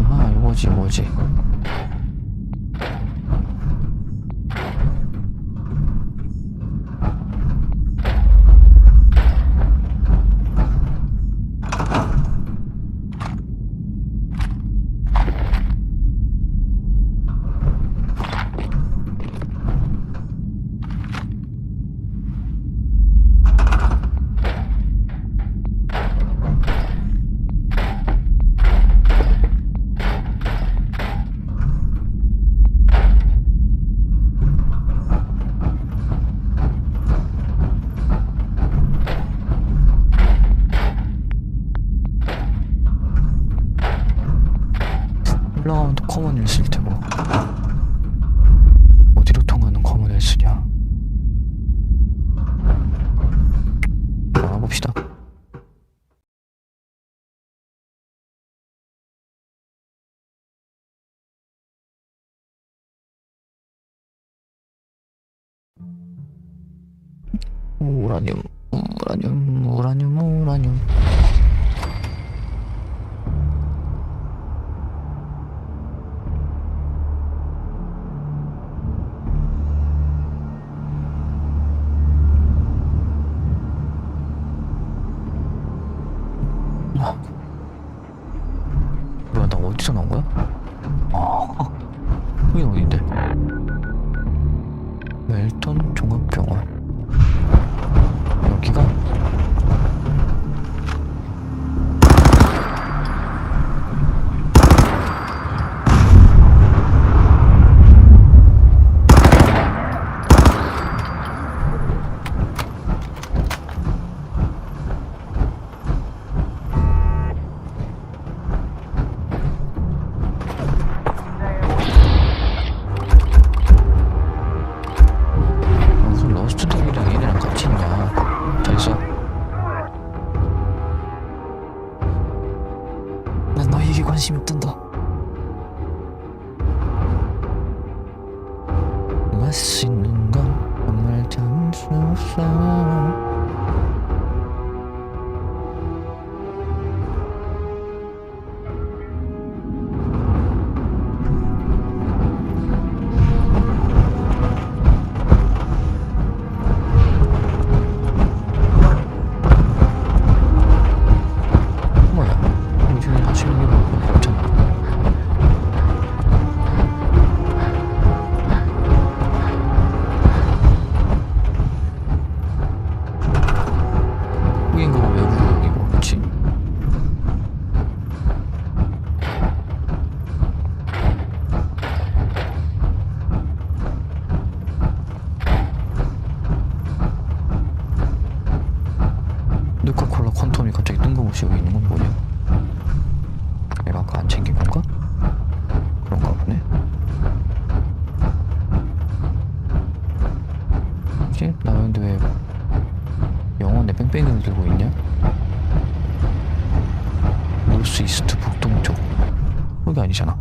아, 뭐지? 올라가면 또 커먼힐스일 테고. 어디로 통하는 커먼힐스냐? 알아봅시다. 우라늄. 뭐야, 나 어디서 나온 거야? 여긴 어딘데? 웰턴 종합병원. 여기가? 무슨 러스트들이랑 얘네랑 같이 있냐? 잘 있어. 난 너에게 관심이 없단다. 맛있는 건 정말 참을 수 없어. 어디지? 나 근데 왜 영원의 뺑뺑이를 들고 있냐? 노스 이스트 북동쪽. 여기 아니잖아.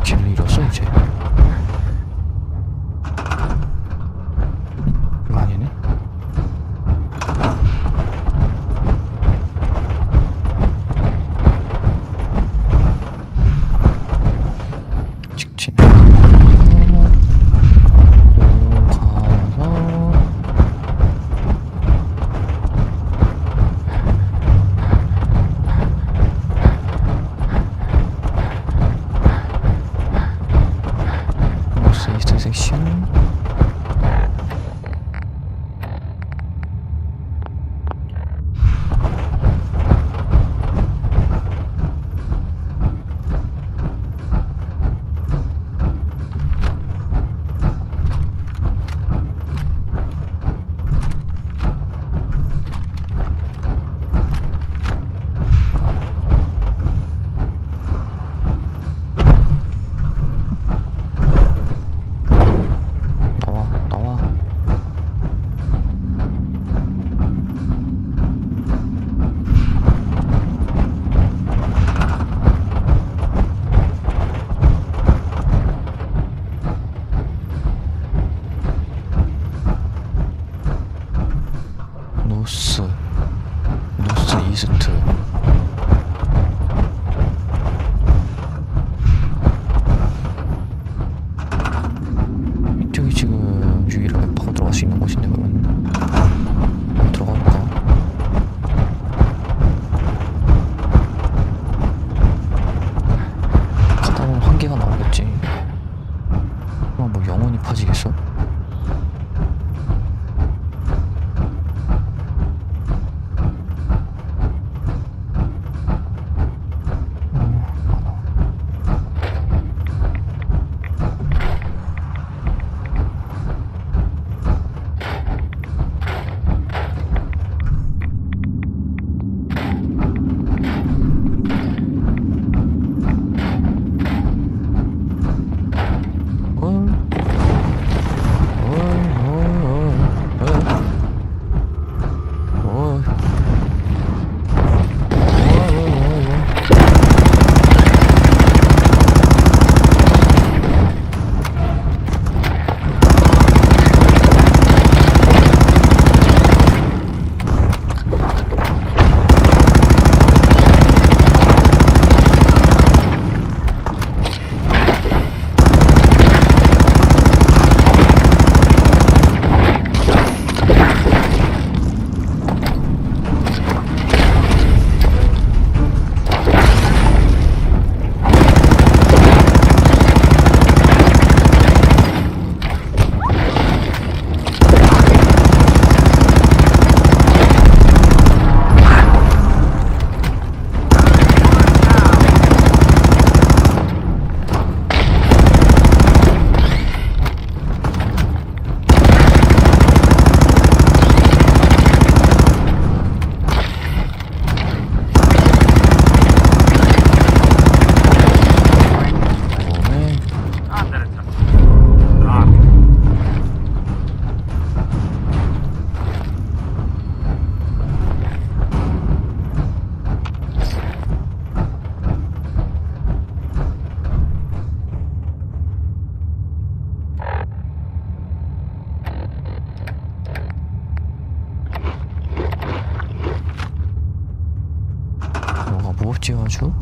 길을 잃었어 이제. 이거 아니네? 직진. 가서 노스 이스트 섹션. 나와, 나와. 노스, 노스 이스트. 이쪽이 지금 유일하게 맵파가 들어갈 수 있는 곳인데 그러면 한번 들어가 볼까? 가다 보면 한계가 나오겠지. 그럼 뭐 영원히 파지겠어? 무겁지 아주?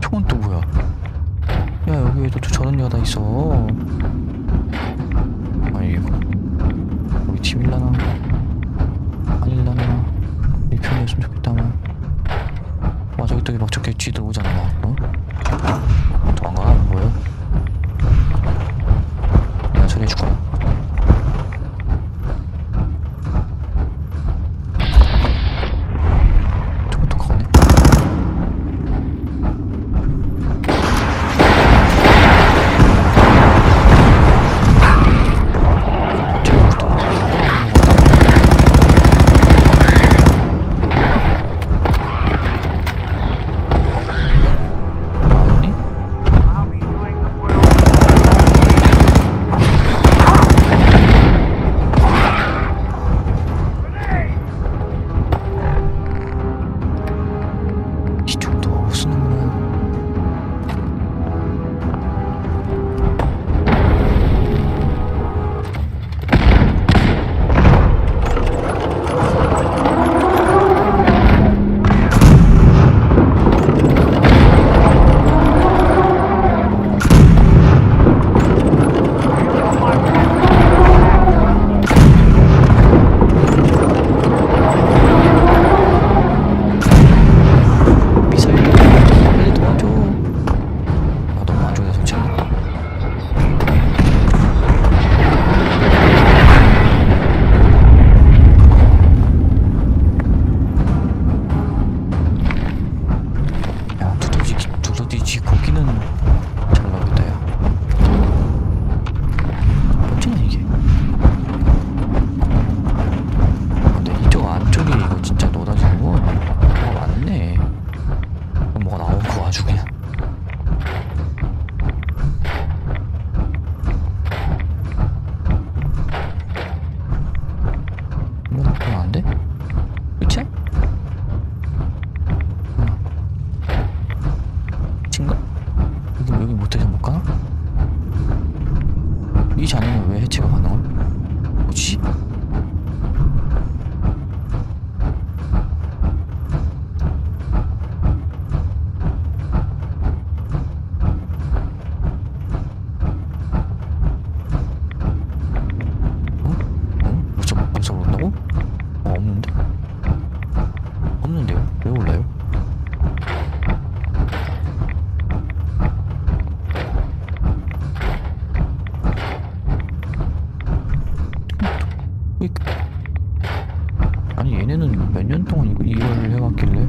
총은 또 뭐야? 야, 여기에도 또 저런 여자 있어. 아니 이거 아니었으면 좋겠다 뭐. 와 저기 또 막 저렇게 쥐들 오잖아 막. 어? 도망가 뭐야? 내가 처리해줄 거야. 저거 또 가네. I'll be doing the world. 이 정도 쓰는구나. 미사일 빨리 도와줘. 아 너무 안 좋게 설치했네. 야 두더지 고기는 잘 나오겠다 야. 어쩌냐 이게. 근데 이쪽 안쪽에 이거 진짜 넣어가지고 뭐가 많네. 뭐가 나오고 아주 그냥. 이거 나쁘면 안 돼? 그치? 친가? 여기 못해서 못 가나? 이 잔해는 왜 해체가 가능해? 뭐지? 벌써 오른다고? 없는데? 없는데요? 왜 올라요? 아니 얘네는 몇 년 동안 이걸 해왔길래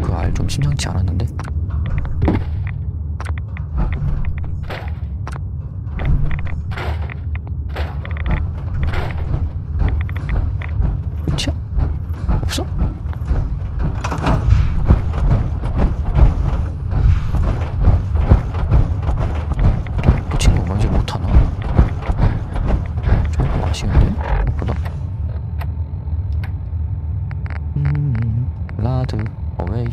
그 알 좀 심상치 않았는데. 그치? 없어? 그 친구가 뭔지 못하나? 좀 아쉬운데? 생각보다. 라드 어웨이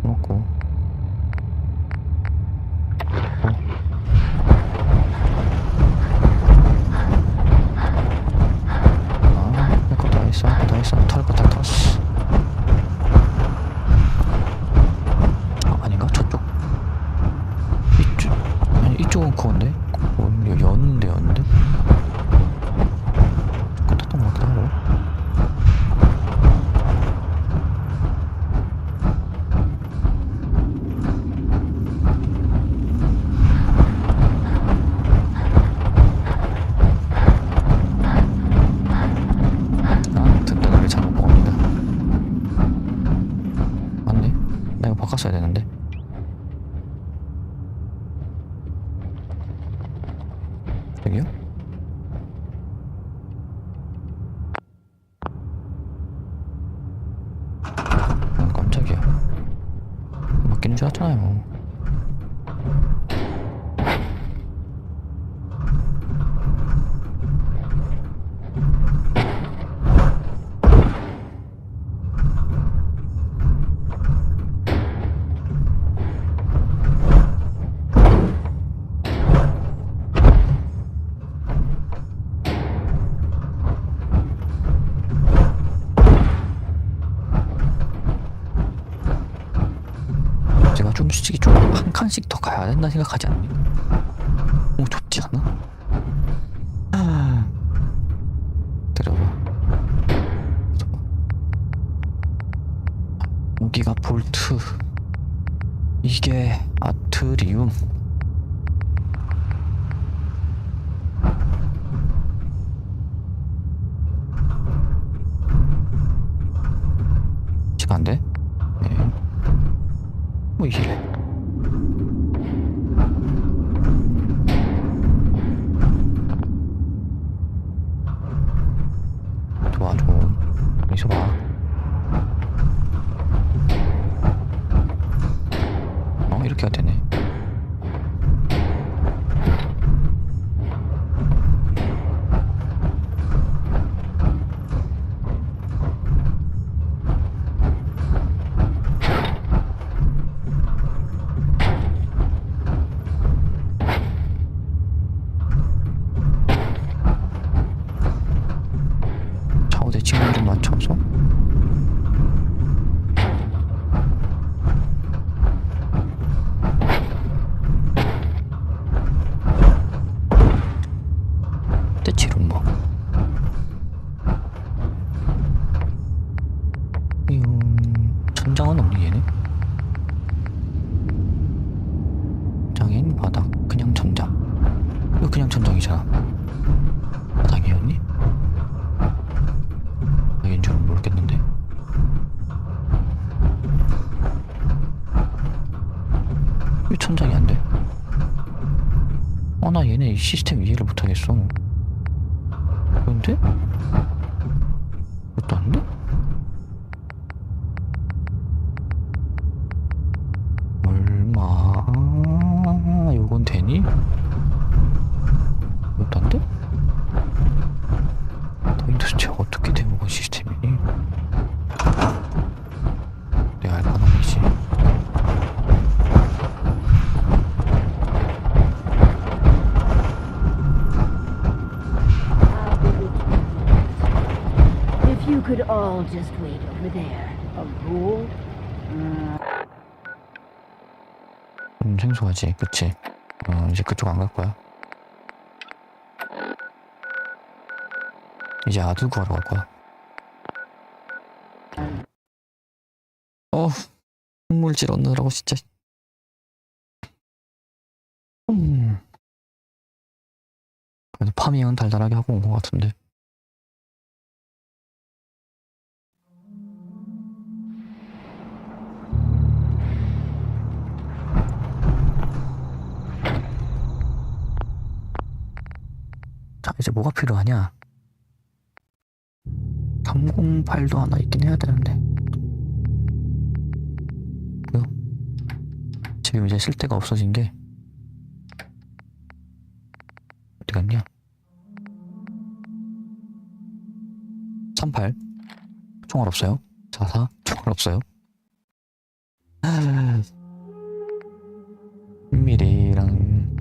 먹고 할거 다 했어 할 거 다 했어 털 거 다 털었어. 아닌가? 저쪽? 이쪽 아니 이쪽은 그건데? 여는데 여는데? 저거 탔던 것 같기도 하고. 바꿨어야 되는데. 여기요? 깜짝이야. 바뀌는 줄 알았잖아요. 칸씩 더 가야 된다 생각하지 않니? 너무 좋지 않아? 들어봐. 여기가 볼트. 이게 아트리움. 안 돼? 네. 뭐 이래? 도와줘. 여기서 봐. 이렇게 해야 되네. 좌우대 직면 좀 맞춰서. 대치로 뭐. 천장은 없니 얘네? 장인 바닥 그냥 천장. 이거 그냥 천장이잖아. 바닥이었니? 바닥인 줄은 모르겠는데. 왜 천장이 안 돼? 나 얘네 시스템 이해를 못하겠어. 그런데? 이것도 안 돼? 얼마? 요건 되니? 이것도 안 돼? 너희 도대체 어떻게 돼먹은 시스템이니? 내가 알 만한 거지. You could all just wait over there. A rule? 생소하지, 그치? 이제 그쪽 안 갈 거야. 이제 아들 구하러 갈 거야. 물질 얻느라고 진짜. 그래도 파밍은 달달하게 하고 온 것 같은데. 자, 이제 뭐가 필요하냐? 308도 하나 있긴 해야 되는데. 뭐야? 지금 이제 쓸 데가 없어진 게 어디 갔냐? 38 총알 없어요. 44 총알 없어요. 1mm랑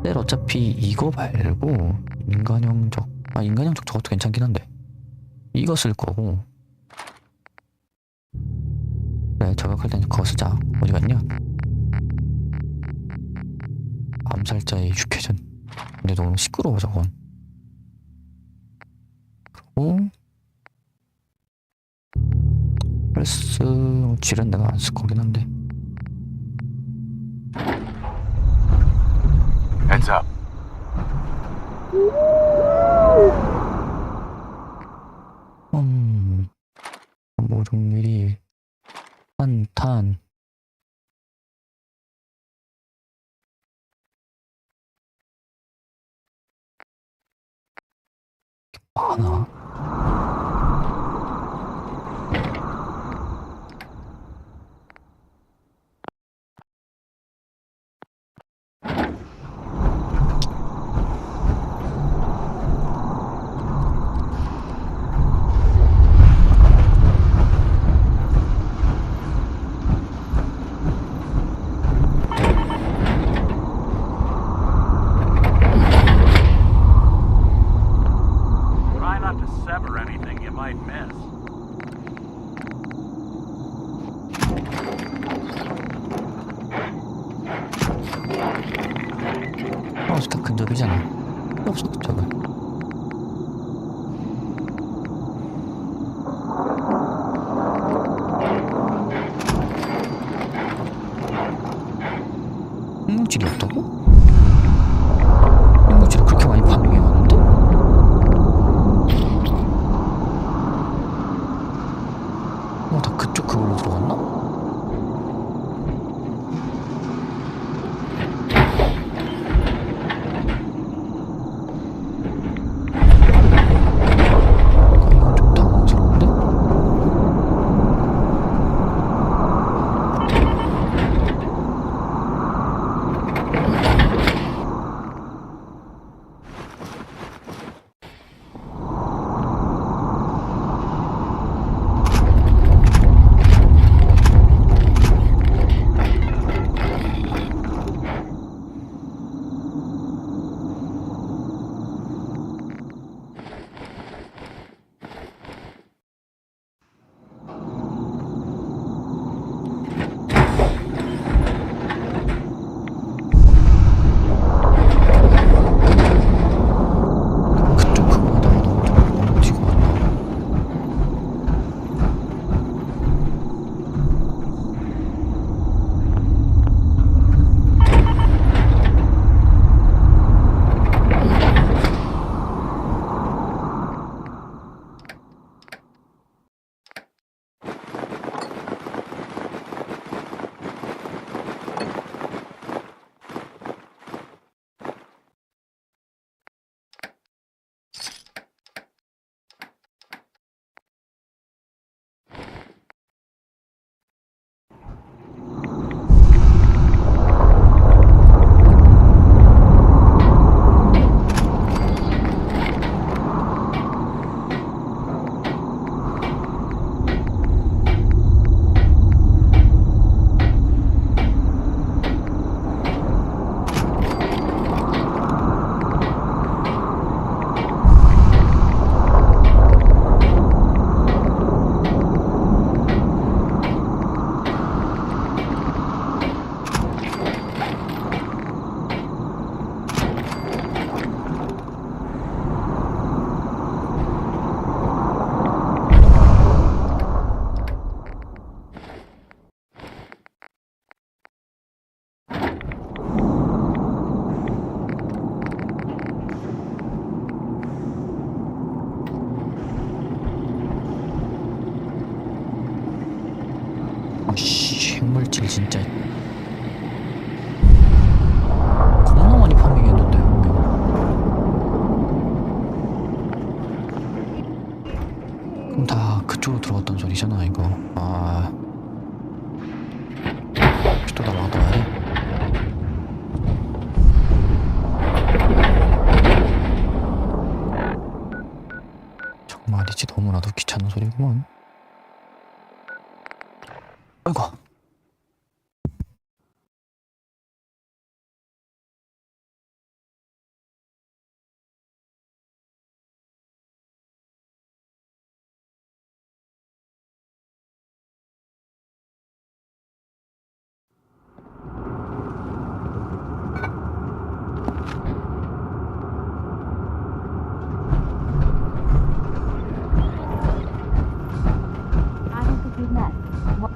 셀 어차피 이거 말고 인간형적 인간형적 저것도 괜찮긴 한데 이거 쓸 거고. 그래, 저격할 땐 그거 쓰자. 어디 갔냐? 암살자의 육회전. 근데 너무 시끄러워 저건. 그리고 플러스 쥐는 내가 안 쓸 거긴 한데. Heads up. 모종밀이 탄 많아. Try not to sever anything you might miss. 보이잖아. 없어 저거. 핵물질이 없다고? 핵물질이 그렇게 많이 반응해 왔는데? 다 그쪽 그걸로 들어갔나? 이건 좀 당황스러운데? 그쪽 그거에다가 너무 좀 멀어지고 왔나? 아씨 핵물질 진짜 겁나 많이 파밍했는데 분명. 그럼 다 그쪽으로 들어갔단 소리잖아 이거. 아 또 다 놔둬야 돼? 정말이지 너무나도 귀찮은 소리구먼. 아이고. I don't think we've met. What?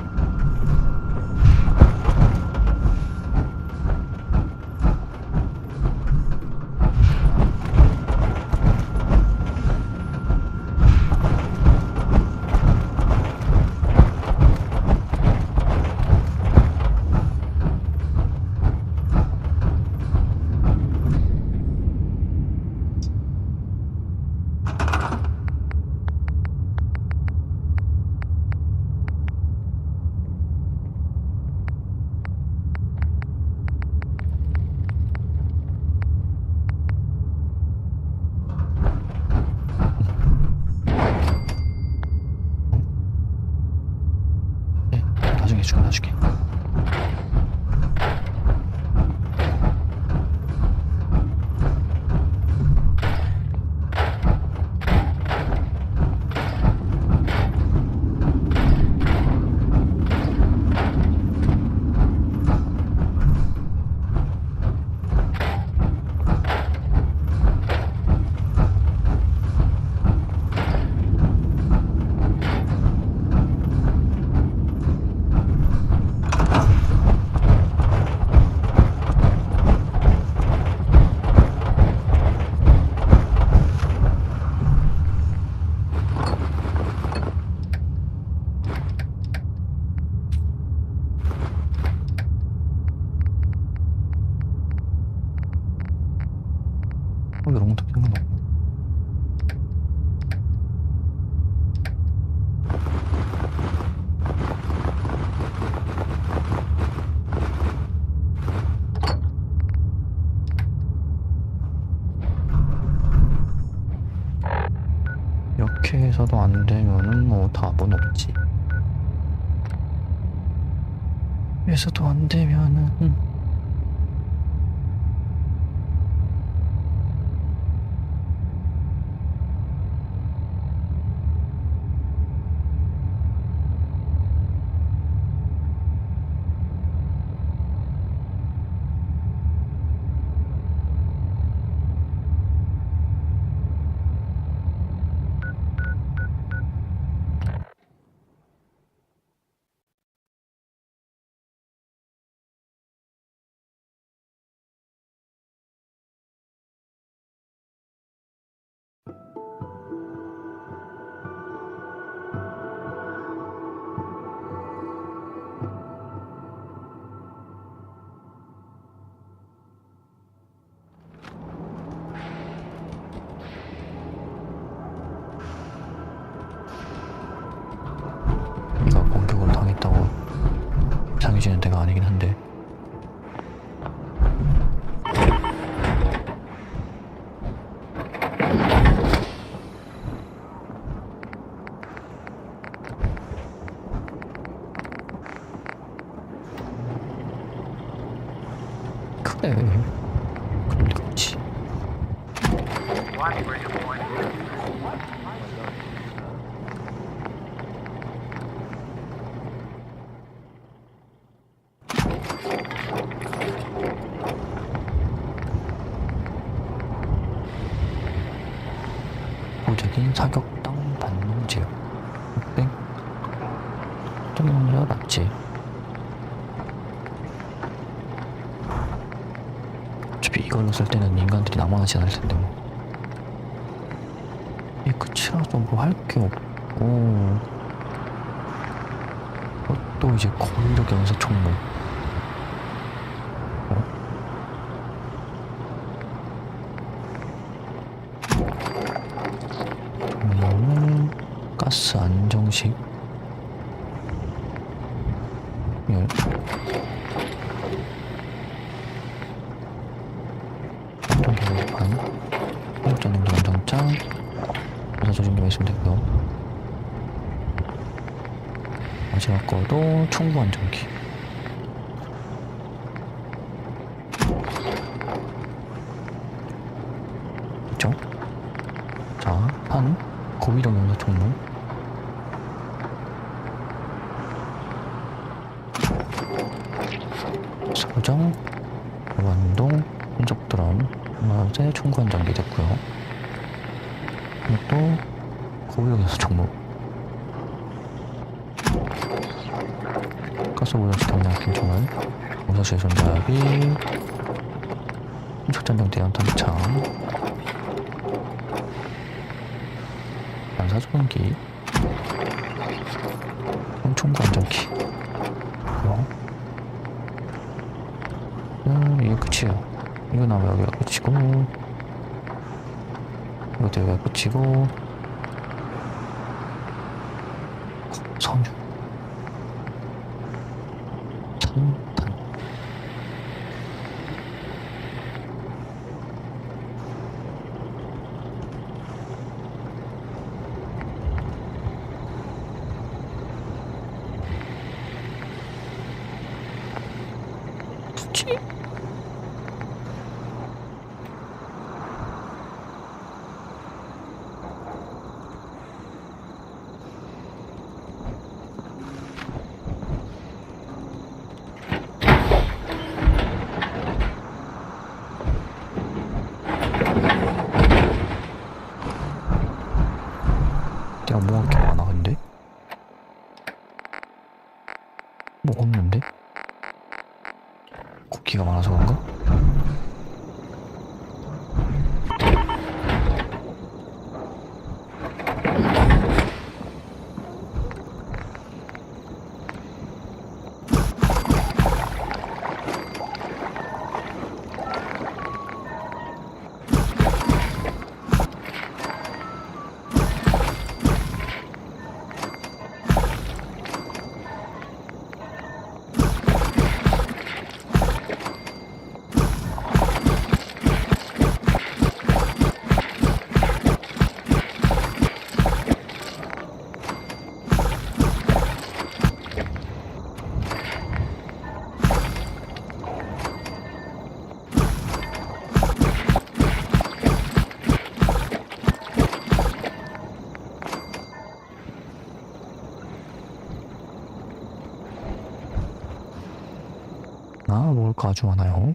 이렇게 해서도 안 되면은 뭐 답은 없지. 해서도 안 되면은 우리가 공격을 당했다고 이상해지는 데가 아니긴 한데. 그래, 그럴 리가 없지. Watch where you're pointing. 보적인 사격당 반동 지역. 땡. 좀 먼저 맞지. 어차피 이걸로 쓸 때는 인간들이 남아나지 않을 텐데 뭐. 이게 끝이라서 뭐 할 게 없고. 또 이제 고위력 연사 총무. 가스 안정식 열 안정기 모집판 공급전 능력 안정장 부사 조준기만 있으면 되고요. 마지막 거도 충구 안정기. 그쵸? 자, 한 고위력 연사 총무 사정, 완동, 흔적 드럼, 마제 총관 장비 됐고요. 이것도 고위력에서 종목. 가스 모양식 경량 김총알, 공사실 손잡이, 척전장 대형 탄창, 반사조건기, 총구 안정기. 이게 끝이에요. 이거 나면 여기가 끝이고, 이것도 여기가 끝이고, 섬유, 산탄. 굳이? 내가 뭐 할 게 많아 근데? 뭐 없는데? 국기가 많아서 그런가? 먹을 거 아주 많아요.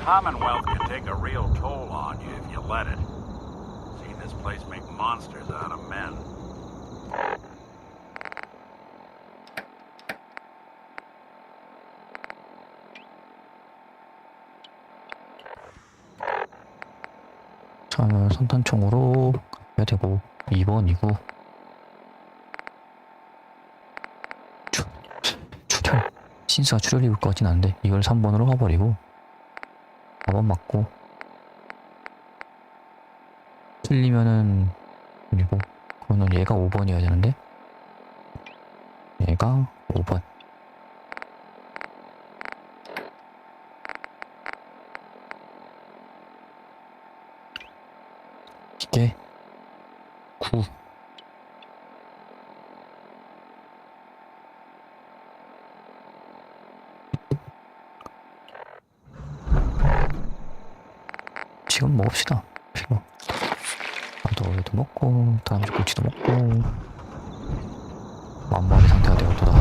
Commonwealth can take a real toll on you if you let it. Seen this place make monsters out of men. 저는 선탄총으로 해야 되고 2번이고 출혈 신스가 출혈 입을 것 같진 않은데 이걸 3번으로 가버리고 4번 맞고 틀리면은 그리고 그거는 얘가 5번이어야 되는데 얘가 5번 이게 9 지금 먹읍시다. 피고 나도 먹고 다음 주 꼬치도 먹고 만마리 상태가 되었도다.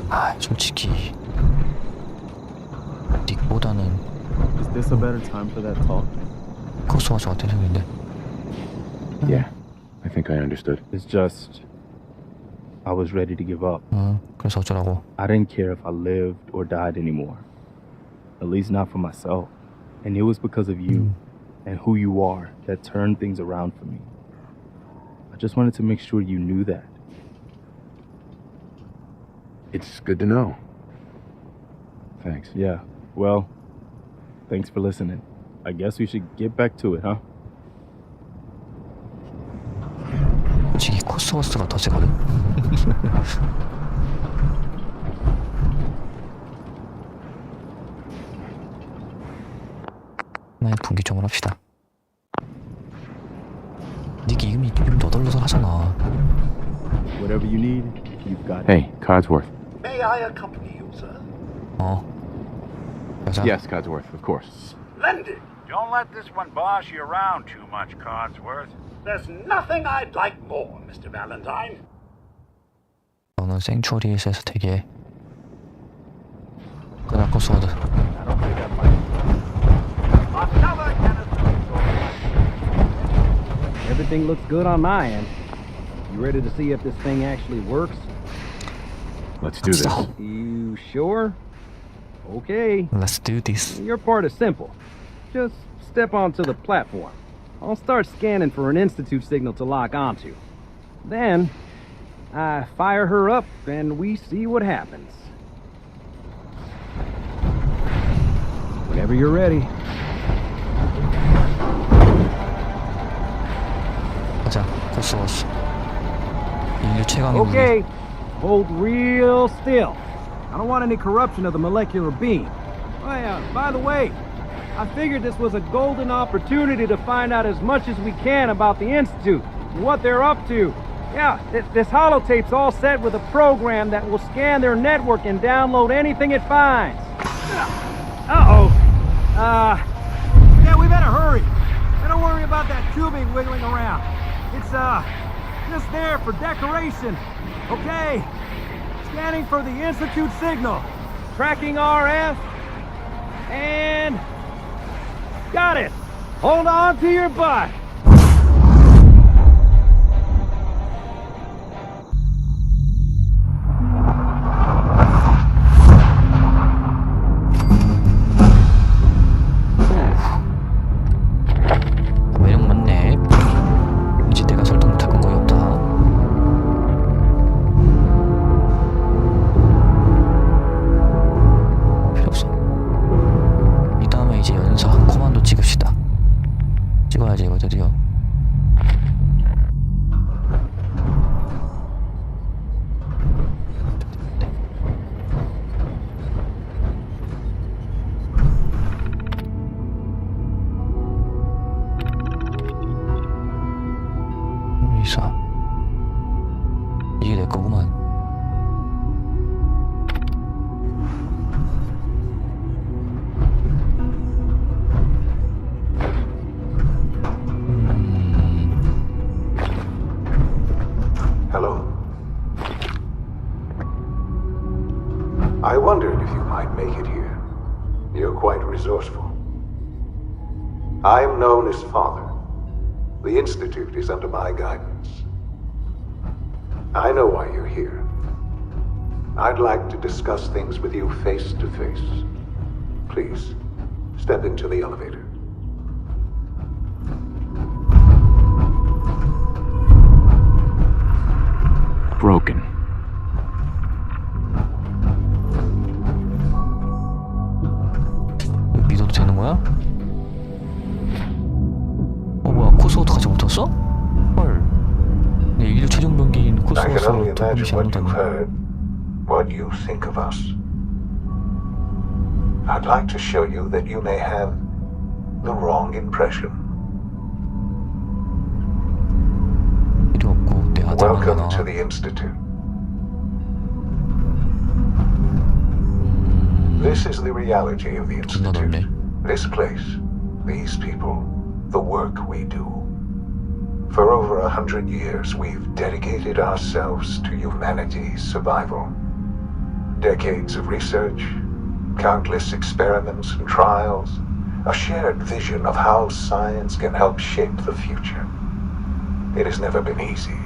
아 솔직히 닉보다는 Is this a better time for that talk? 코스가 저 같은 생각인데. Yeah, I think I understood. It's just I was ready to give up. 그래서 어쩌라고. I didn't care if I lived or died anymore. At least not for myself. And it was because of you and who you are that turned things around for me. I just wanted to make sure you knew that. It's good to know. Thanks. Yeah, well, thanks for listening. I guess we should get back to it, huh? 솔직히 코스모스가 더 세거든. 하나의 분기점을 합시다. 닉이 이름이 좀 너덜너덜 하잖아. Whatever you need, you've got it. Hey, Codsworth. May I accompany you, sir? 여자. Yes, Codsworth, of course. Splendid. Don't let this one boss you around too much, Codsworth. There's nothing I'd like more, Mr. Valentine. 너는 생츄어리에서 되게 그날 코스워드. Everything looks good on my end. You ready to see if this thing actually works? Let's do this. You sure? Okay. Let's do this. Your part is simple. Just step onto the platform. I'll start scanning for an Institute signal to lock onto. Then, I fire her up and we see what happens. Whenever you're ready. 가자, 코스워드. 인류 최강의 Okay, hold real still. I don't want any corruption of the molecular beam. Oh yeah, by the way, I figured this was a golden opportunity to find out as much as we can about the Institute and what they're up to. Yeah, this holotape's all set with a program that will scan their network and download anything it finds. Uh-oh. Yeah, we better hurry. Don't worry about that tubing wiggling around. It's, just there for decoration. Okay. Scanning for the Institute signal. Tracking RF. And... got it. Hold on to your butt. 미사. 이게 내 거구만. Hello. I wondered if you might make it here. You're quite resourceful. I'm known as Father. The Institute is under my guidance. I know why you're here. I'd like to discuss things with you face to face. Please, step into the elevator. Broken. 믿어도 되는 거야? 뭐야, 코스워터 같이 붙었어? 헐. 내 인류 최종 병기인 I can only 코스워터 imagine 미션 what you've 못하네. heard, what you think of us. I'd like to show you that you may have the wrong impression. 필요 없고 내 아들 하나. Welcome to the Institute. This is the reality of the 존나 Institute. 넓네. This place, these people, the work we do. For over 100 years, we've dedicated ourselves to humanity's survival. Decades of research, countless experiments and trials, a shared vision of how science can help shape the future. It has never been easy,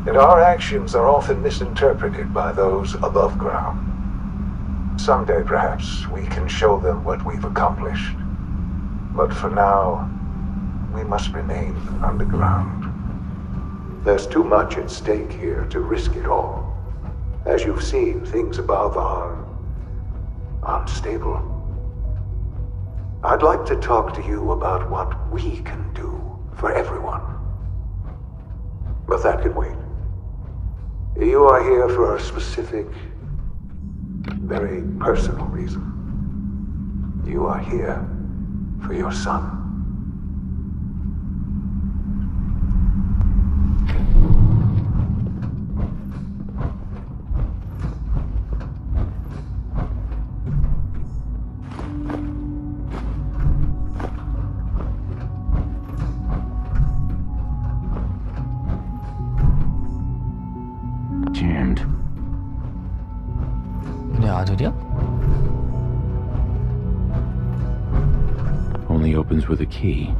and our actions are often misinterpreted by those above ground. Someday, perhaps, we can show them what we've accomplished. But for now, we must remain underground. There's too much at stake here to risk it all. As you've seen, things above are unstable. I'd like to talk to you about what we can do for everyone. But that can wait. You are here for a specific, very personal reason. You are here for your son. Jammed. 내 아들이야? Only opens with a key.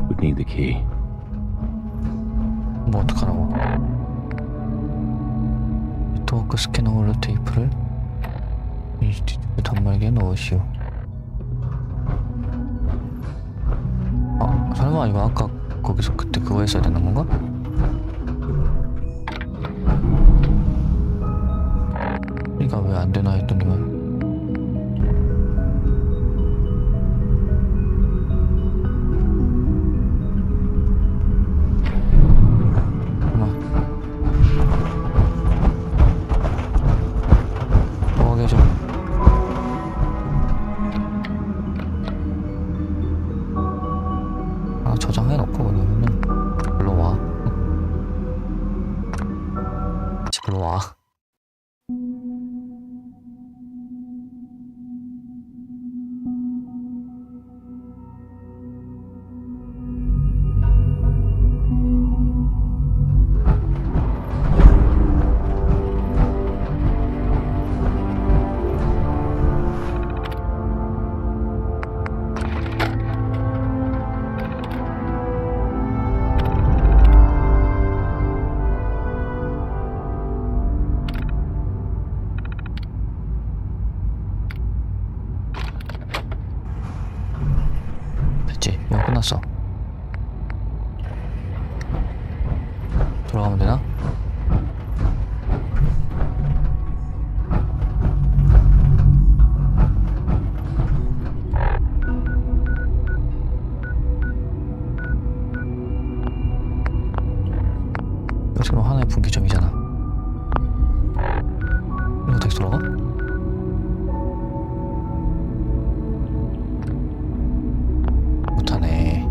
Would need the key. 뭐 어떡하라고. 네트워크 스캐너 홀로 테이프를 인스티튜트 단말기에 넣으시오. 아, 설마 이거 아까 거기서 그때 그거 했어야 되는 건가? 그러니까 왜 안 되나 했더니만 저장해놓고 그러면은 불러와. 같이 불러와. 됐지? 이거 끝났어. 돌아가면 되나? 이거 지금 하나의 분기점이잖아. 이거 다시 돌아가? 못하네.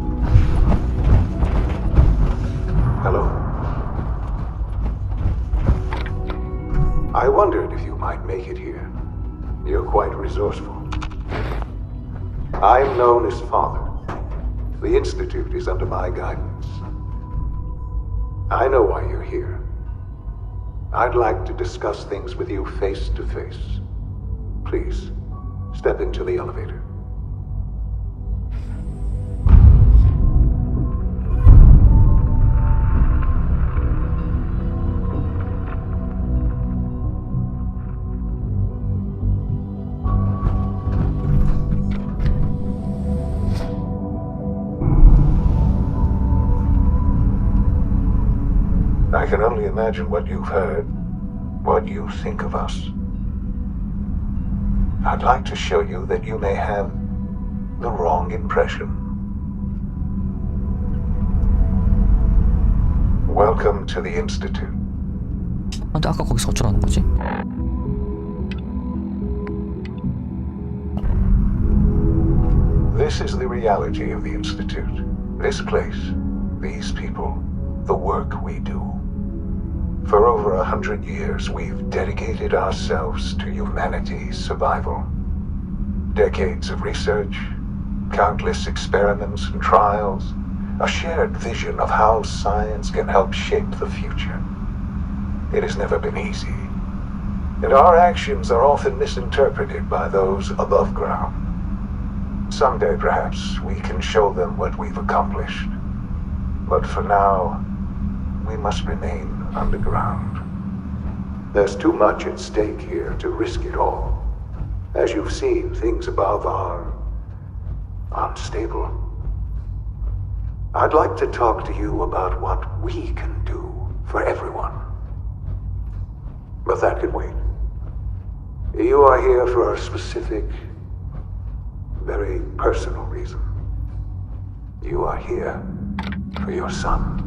I'm known as Father. The Institute is under my guidance. I know why you're here. I'd like to discuss things with you face to face. Please, step into the elevator. I can only imagine what you've heard, what you think of us. I'd like to show you that you may have the wrong impression. Welcome to the Institute. 근데 아까 거기서 어쩌라는 거지? This is the reality of the Institute. This place, these people, the work we do. For over 100 years, we've dedicated ourselves to humanity's survival. Decades of research, countless experiments and trials, a shared vision of how science can help shape the future. It has never been easy, and our actions are often misinterpreted by those above ground. Someday, perhaps, we can show them what we've accomplished. But for now, we must remain underground. There's too much at stake here to risk it all. As you've seen, things above are unstable. I'd like to talk to you about what we can do for everyone. But that can wait. You are here for a specific, very personal reason. You are here for your son.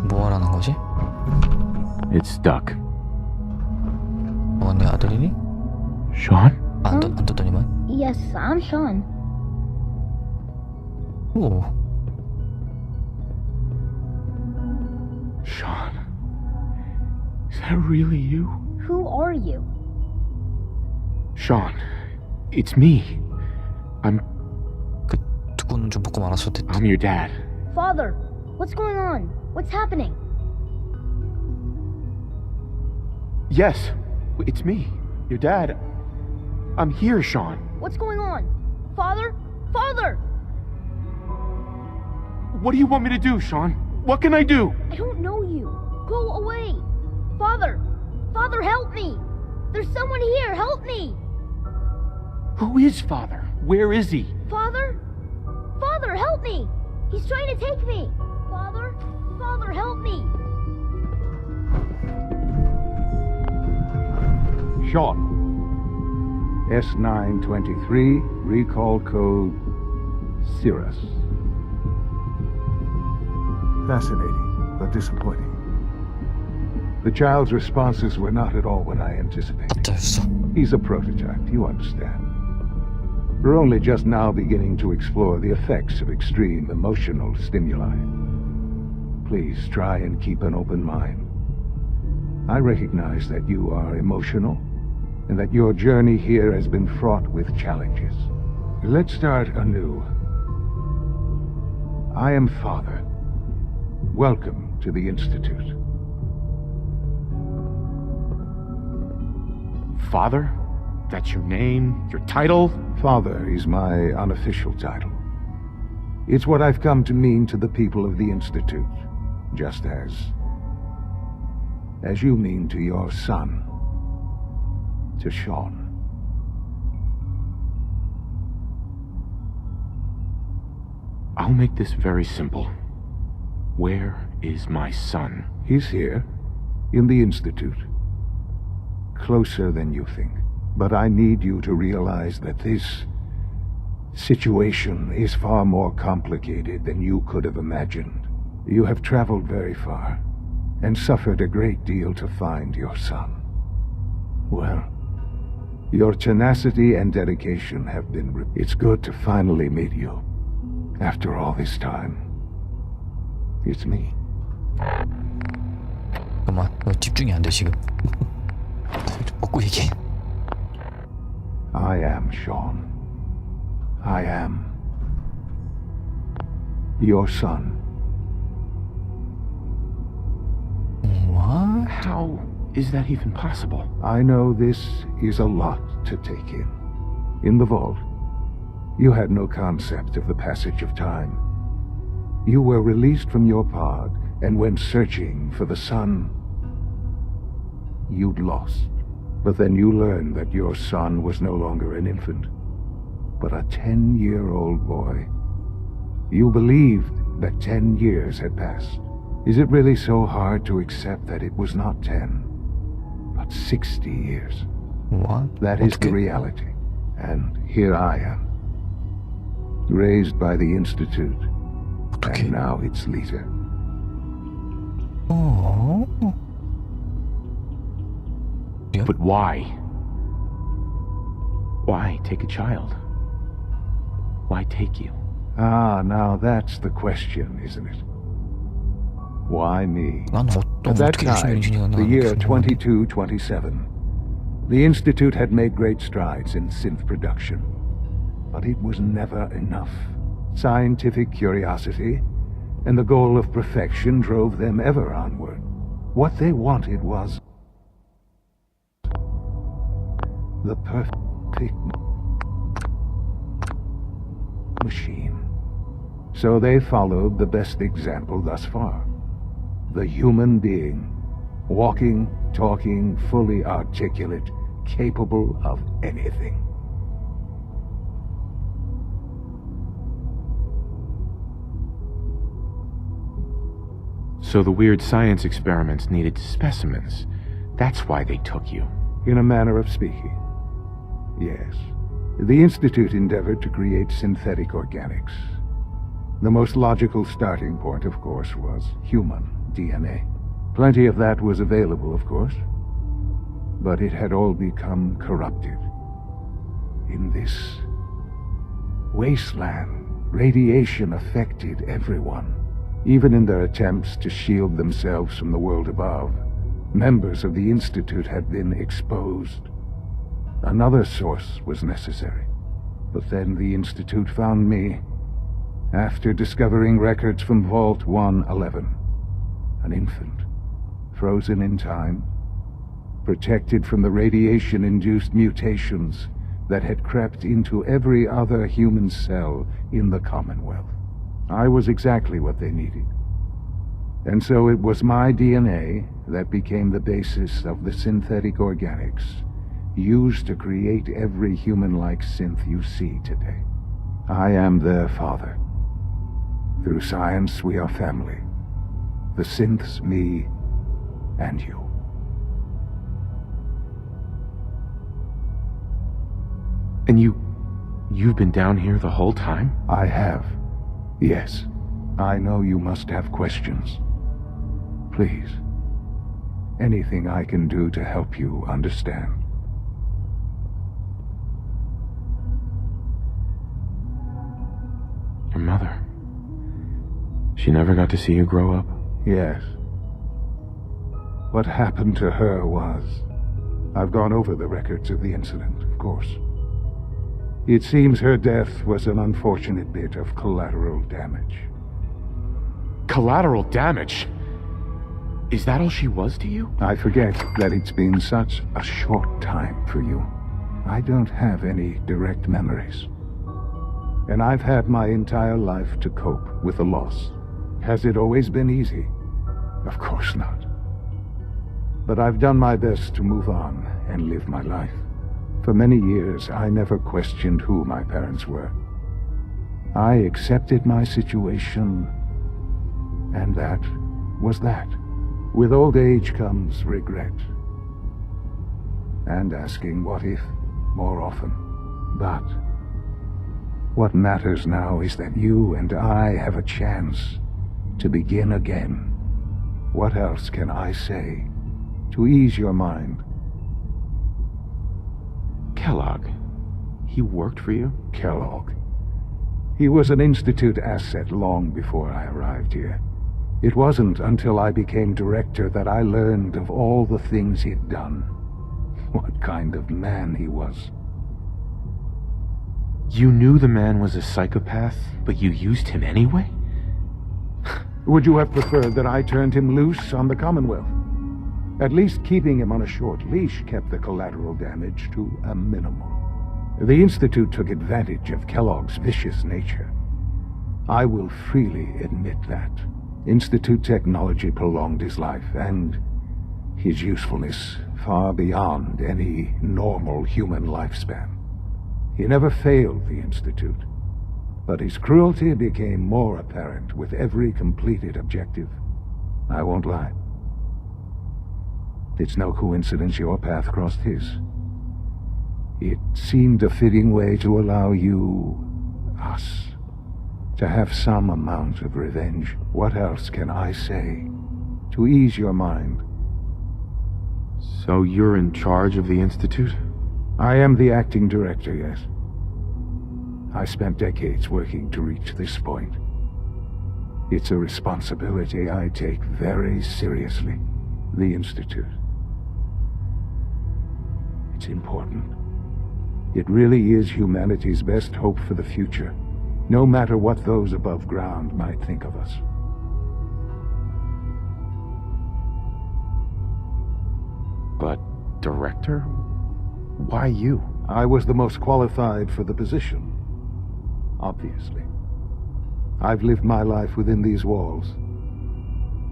뭐 하라는 거지? It's stuck. 너가 내 아들이니? Sean? 안 떴더니만. Yes, I'm Sean. 오. Sean? Is that really you? Who are you? Sean, it's me. 그 두고는 좀 먹고 말았을 때. I'm your dad. Father, what's going on? What's happening? Yes, it's me, your dad. I'm here, Sean. What's going on? Father? Father! What do you want me to do, Sean? What can I do? I don't know you. Go away. Father! Father, help me! There's someone here, help me! Who is Father? Where is he? Father? Father, help me! He's trying to take me! Father? Father, help me! Sean. S923, recall code Cirrus. Fascinating, but disappointing. The child's responses were not at all what I anticipated. 어쩌였어? He's a prototype, you understand. We're only just now beginning to explore the effects of extreme emotional stimuli. Please try and keep an open mind. I recognize that you are emotional, and that your journey here has been fraught with challenges. Let's start anew. I am Father. Welcome to the Institute. Father? That's your name? Your title? Father is my unofficial title. It's what I've come to mean to the people of the Institute, just as you mean to your son, to Sean. I'll make this very simple. Where is my son? He's here, in the Institute. Closer than you think. But I need you to realize that this situation is far more complicated than you could have imagined. You have traveled very far, and suffered a great deal to find your son. Well, your tenacity and dedication have been... It's good to finally meet you. After all this time, it's me. 잠깐만, 너 집중이 안 돼, 지금. 좀 먹고 얘기해. I am Sean. I am your son. What? How is that even possible? I know this is a lot to take in. In the vault, you had no concept of the passage of time. You were released from your pod and went searching for the son you'd lost. But then you learned that your son was no longer an infant, but a 10-year-old boy. You believed that 10 years had passed. Is it really so hard to accept that it was not 10, but 60 years? What? That is the reality. And here I am, raised by the Institute, and now its leader. Oh. Yeah. But why? Why take a child? Why take you? Ah, now that's the question, isn't it? Why me? 난 At that 어떻게 유시민 time, 인지가 the year 2227, the Institute had made great strides in synth production. But it was never enough. Scientific curiosity and the goal of perfection drove them ever onward. What they wanted was the perfect machine. So they followed the best example thus far. The human being, walking, talking, fully articulate, capable of anything. So the weird science experiments needed specimens. That's why they took you. In a manner of speaking, yes. The Institute endeavored to create synthetic organics. The most logical starting point, of course, was human DNA. Plenty of that was available, of course, but it had all become corrupted. In this wasteland, radiation affected everyone. Even in their attempts to shield themselves from the world above, members of the Institute had been exposed. Another source was necessary. But then the Institute found me after discovering records from Vault 111. An infant, frozen in time, protected from the radiation-induced mutations that had crept into every other human cell in the Commonwealth. I was exactly what they needed. And so it was my DNA that became the basis of the synthetic organics used to create every human-like synth you see today. I am their father. Through science, we are family. The synths, me, and you. And you've been down here the whole time? I have. Yes. I know you must have questions. Please. Anything I can do to help you understand. Your mother. She never got to see you grow up? Yes. What happened to her was... I've gone over the records of the incident, of course. It seems her death was an unfortunate bit of collateral damage. Collateral damage? Is that all she was to you? I forget that it's been such a short time for you. I don't have any direct memories. And I've had my entire life to cope with the loss. Has it always been easy? Of course not. But I've done my best to move on and live my life. For many years, I never questioned who my parents were. I accepted my situation, and that was that. With old age comes regret. And asking what if more often. But what matters now is that you and I have a chance to begin again. What else can I say to ease your mind? Kellogg. He worked for you? Kellogg. He was an Institute asset long before I arrived here. It wasn't until I became director that I learned of all the things he'd done. What kind of man he was. You knew the man was a psychopath, but you used him anyway? Would you have preferred that I turned him loose on the Commonwealth? At least keeping him on a short leash kept the collateral damage to a minimum. The Institute took advantage of Kellogg's vicious nature. I will freely admit that. Institute technology prolonged his life, and his usefulness far beyond any normal human lifespan. He never failed the Institute, but his cruelty became more apparent with every completed objective. I won't lie. It's no coincidence your path crossed his. It seemed a fitting way to allow us, to have some amount of revenge. What else can I say to ease your mind? So you're in charge of the Institute? I am the acting director, yes. I spent decades working to reach this point. It's a responsibility I take very seriously. The Institute. It's important. It really is humanity's best hope for the future, no matter what those above ground might think of us. But, Director? Why you? I was the most qualified for the position. Obviously. I've lived my life within these walls,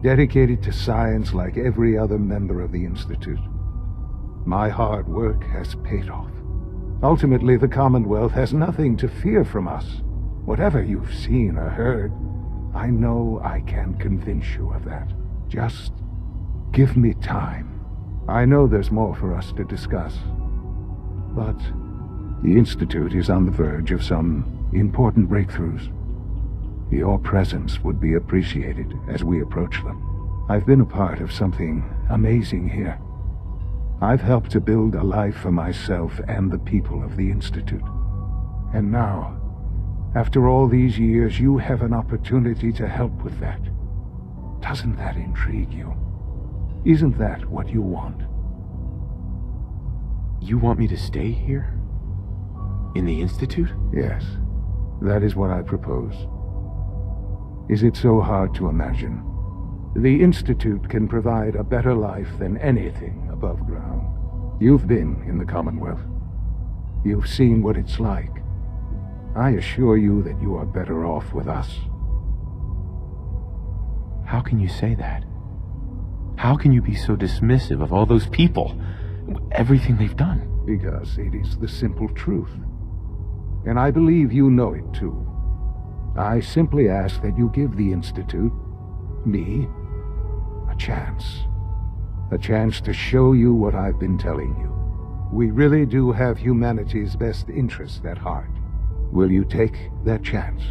dedicated to science like every other member of the Institute. My hard work has paid off. Ultimately, the Commonwealth has nothing to fear from us. Whatever you've seen or heard, I know I can convince you of that. Just give me time. I know there's more for us to discuss, but the Institute is on the verge of some important breakthroughs. Your presence would be appreciated as we approach them. I've been a part of something amazing here. I've helped to build a life for myself and the people of the Institute. And now, after all these years, you have an opportunity to help with that. Doesn't that intrigue you? Isn't that what you want? You want me to stay here? In the Institute? Yes, that is what I propose. Is it so hard to imagine? The Institute can provide a better life than anything above ground. You've been in the Commonwealth. You've seen what it's like. I assure you that you are better off with us. How can you say that? How can you be so dismissive of all those people? Everything they've done? Because it is the simple truth. And I believe you know it too. I simply ask that you give the Institute, me, a chance. A chance to show you what I've been telling you. We really do have humanity's best interests at heart. Will you take that chance?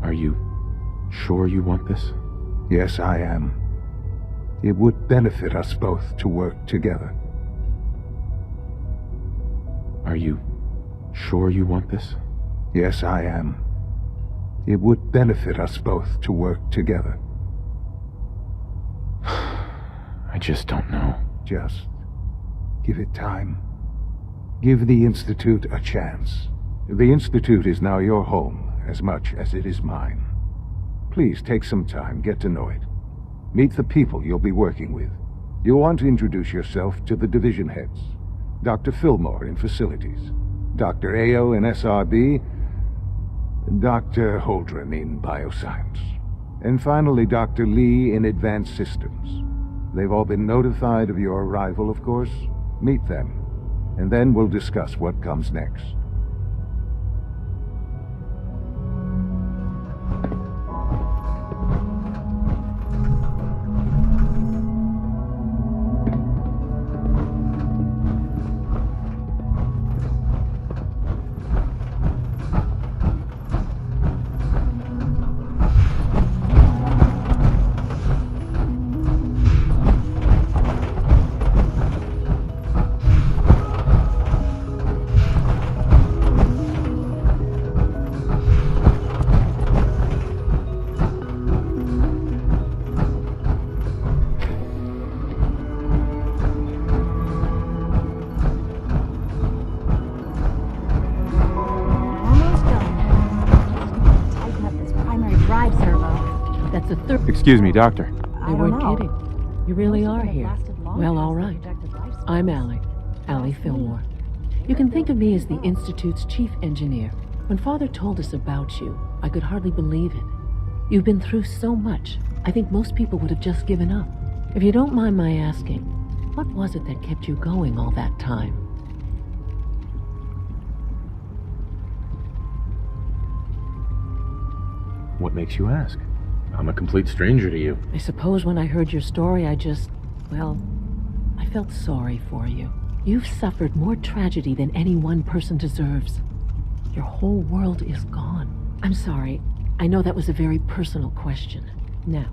Are you sure you want this? Yes, I am. It would benefit us both to work together. Are you sure you want this? Yes, I am. It would benefit us both to work together. I just don't know. Just give it time. Give the Institute a chance. The Institute is now your home as much as it is mine. Please take some time, get to know it. Meet the people you'll be working with. You'll want to introduce yourself to the division heads. Dr. Fillmore in Facilities, Dr. Ayo in SRB, Dr. Holdren in Bioscience, and finally Dr. Lee in Advanced Systems. They've all been notified of your arrival, of course. Meet them, and then we'll discuss what comes next. It's a third. Excuse me, doctor. They weren't kidding. You really are here. Well, all right. I'm Allie Fillmore. You can think of me as the Institute's chief engineer. When Father told us about you, I could hardly believe it. You've been through so much, I think most people would have just given up. If you don't mind my asking, what was it that kept you going all that time? What makes you ask? I'm a complete stranger to you. I suppose when I heard your story, I felt sorry for you. You've suffered more tragedy than any one person deserves. Your whole world is gone. I'm sorry. I know that was a very personal question. Now,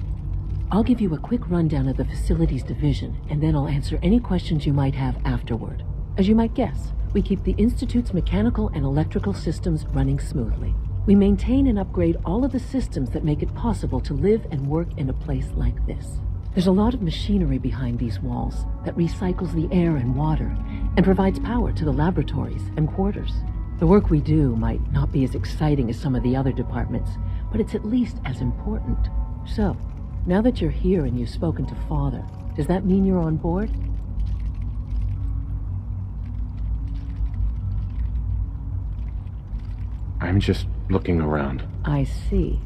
I'll give you a quick rundown of the Facilities Division, and then I'll answer any questions you might have afterward. As you might guess, we keep the Institute's mechanical and electrical systems running smoothly. We maintain and upgrade all of the systems that make it possible to live and work in a place like this. There's a lot of machinery behind these walls that recycles the air and water and provides power to the laboratories and quarters. The work we do might not be as exciting as some of the other departments, but it's at least as important. So, now that you're here and you've spoken to Father, does that mean you're on board? I'm just looking around. I see.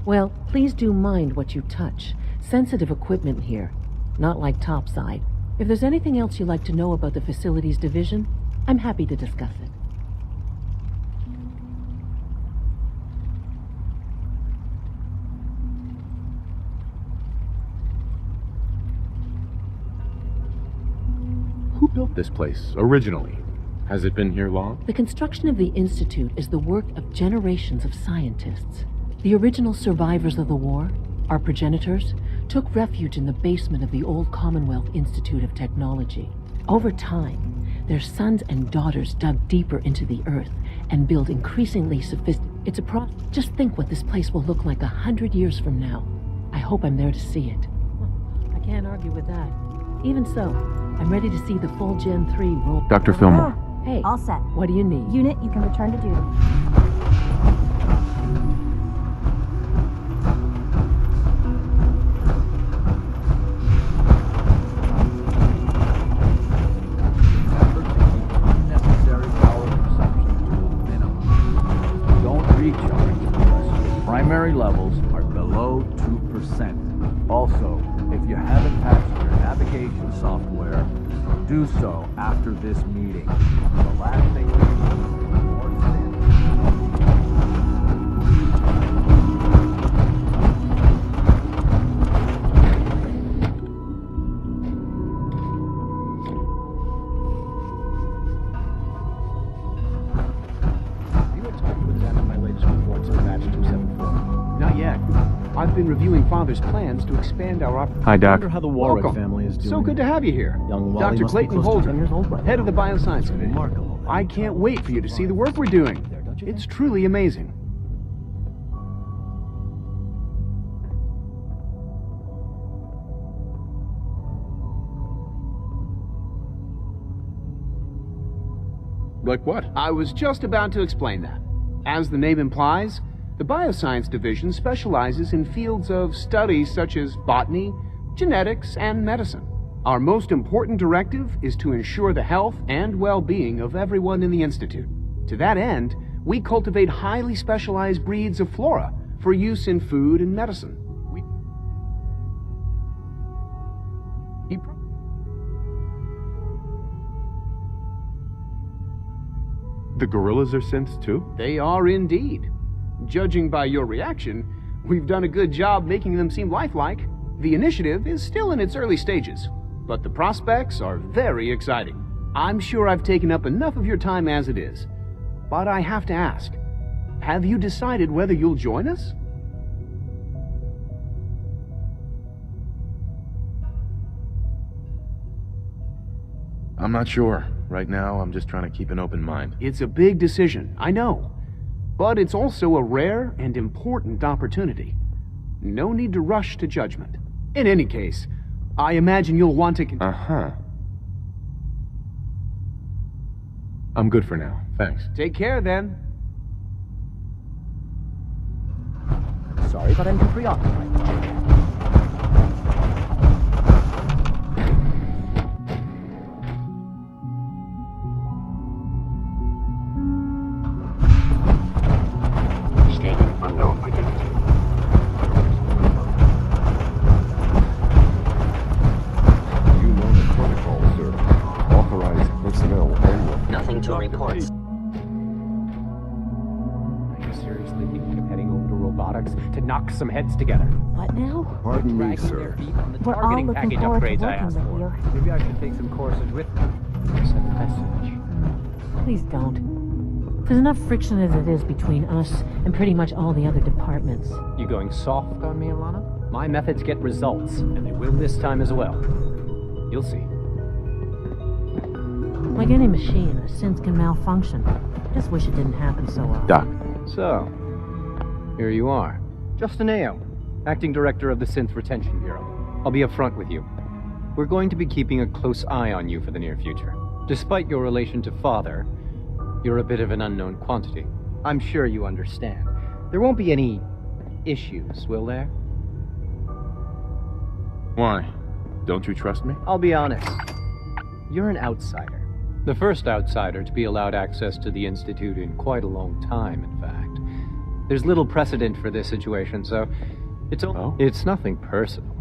Well, please do mind what you touch. Sensitive equipment here, not like topside. If there's anything else you'd like to know about the Facilities Division, I'm happy to discuss it. Who built this place, originally? Has it been here long? The construction of the Institute is the work of generations of scientists. The original survivors of the war, our progenitors, took refuge in the basement of the old Commonwealth Institute of Technology. Over time, their sons and daughters dug deeper into the earth and built increasingly sophisticated. Just think what this place will look like 100 years from now. I hope I'm there to see it. I can't argue with that. Even so, I'm ready to see the full Gen 3 roll. Dr. Fillmore. Hey, all set. What do you need? Unit, you can return to duty. Primary levels are below 2%. Also, if you haven't patched your navigation software, do so after this meeting. The last thing we need is more You had time to examine my latest reports in batch 274. Not yet. I've been reviewing Father's plans to expand our operations. Hi, Doc. I wonder how the Warwick Welcome. family is doing. So good to have you here. Young Wally Dr. must be Clayton close to 10 Holder, years old by now. head of the Bioscience Division. Remarkable. I can't wait for you to see the work we're doing. It's truly amazing. Like what? I was just about to explain that. As the name implies, the Bioscience Division specializes in fields of study such as botany, genetics, and medicine. Our most important directive is to ensure the health and well-being of everyone in the Institute. To that end, we cultivate highly specialized breeds of flora for use in food and medicine. The gorillas are synths too? They are indeed. Judging by your reaction, we've done a good job making them seem lifelike. The initiative is still in its early stages, but the prospects are very exciting. I'm sure I've taken up enough of your time as it is, but I have to ask, have you decided whether you'll join us? I'm not sure. Right now, I'm just trying to keep an open mind. It's a big decision, I know, but it's also a rare and important opportunity. No need to rush to judgment. In any case, I imagine you'll want to... Uh-huh. I'm good for now. Thanks. Take care, then. Sorry, but I'm too preoccupied. seriously thinking of heading over to robotics to knock some heads together? What now? Pardon me, Dragging their sir. feet on the We're all targeting looking package forward to upgrades I working asked with for. you. Maybe I should take some courses with me. Send a message. Please don't. There's enough friction as it is between us and pretty much all the other departments. You going soft on me, Alana? My methods get results, and they will this time as well. You'll see. Like any machine, a synth can malfunction. Just wish it didn't happen so often. Doc. So, here you are. Justin Ao, Acting Director of the Synth Retention Bureau. I'll be upfront with you. We're going to be keeping a close eye on you for the near future. Despite your relation to Father, you're a bit of an unknown quantity. I'm sure you understand. There won't be any issues, will there? Why? Don't you trust me? I'll be honest. You're an outsider. The first outsider to be allowed access to the Institute in quite a long time, in fact. There's little precedent for this situation, so it's nothing personal,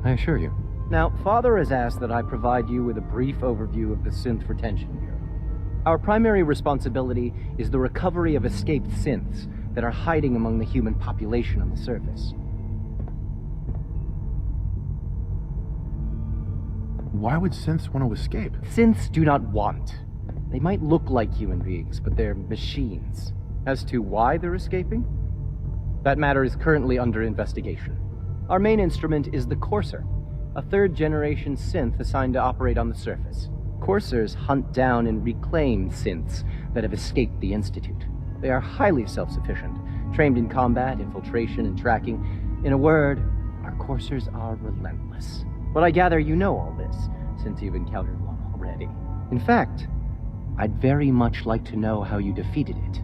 I assure you. Now, Father has asked that I provide you with a brief overview of the Synth Retention Bureau. Our primary responsibility is the recovery of escaped synths that are hiding among the human population on the surface. Why would synths want to escape? Synths do not want. They might look like human beings, but they're machines. As to why they're escaping? That matter is currently under investigation. Our main instrument is the Courser, a third-generation synth assigned to operate on the surface. Coursers hunt down and reclaim synths that have escaped the Institute. They are highly self-sufficient, trained in combat, infiltration, and tracking. In a word, our Coursers are relentless. But I gather you know all this, since you've encountered one already. In fact, I'd very much like to know how you defeated it.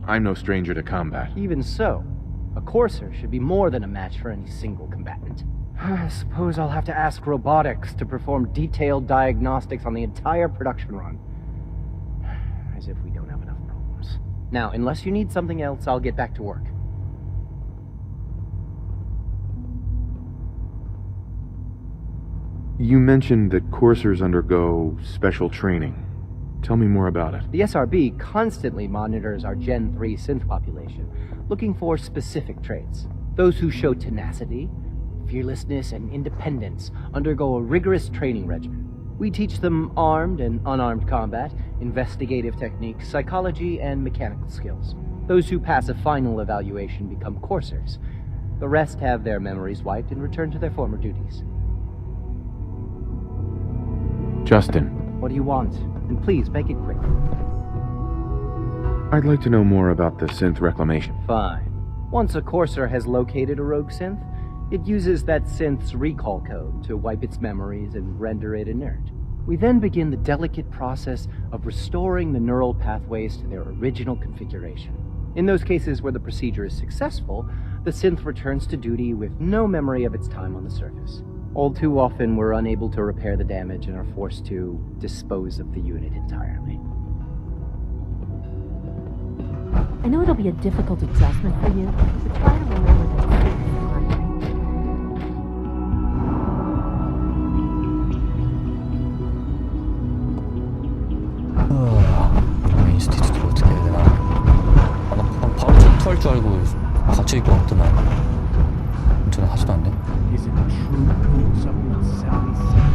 I'm no stranger to combat. Even so, a Courser should be more than a match for any single combatant. I suppose I'll have to ask robotics to perform detailed diagnostics on the entire production run. As if we don't have enough problems. Now, unless you need something else, I'll get back to work. You mentioned that coursers undergo special training. Tell me more about it. The SRB constantly monitors our Gen 3 synth population, looking for specific traits. Those who show tenacity, fearlessness, and independence undergo a rigorous training regimen. We teach them armed and unarmed combat, investigative techniques, psychology, and mechanical skills. Those who pass a final evaluation become coursers. The rest have their memories wiped and return to their former duties. Justin. What do you want? And please, make it quick. I'd like to know more about the synth reclamation. Fine. Once a Courser has located a rogue synth, it uses that synth's recall code to wipe its memories and render it inert. We then begin the delicate process of restoring the neural pathways to their original configuration. In those cases where the procedure is successful, the synth returns to duty with no memory of its time on the surface. All too often, we're unable to repair the damage and are forced to dispose of the unit entirely. I know it'll be a difficult adjustment for you, but try to remember that it's 인스티튜트 어떻게 해야 되나? 난 바로 전투할 줄 알고 갇혀 있고 왔더만 저는 하지도 않네. Is it true someone Sally said?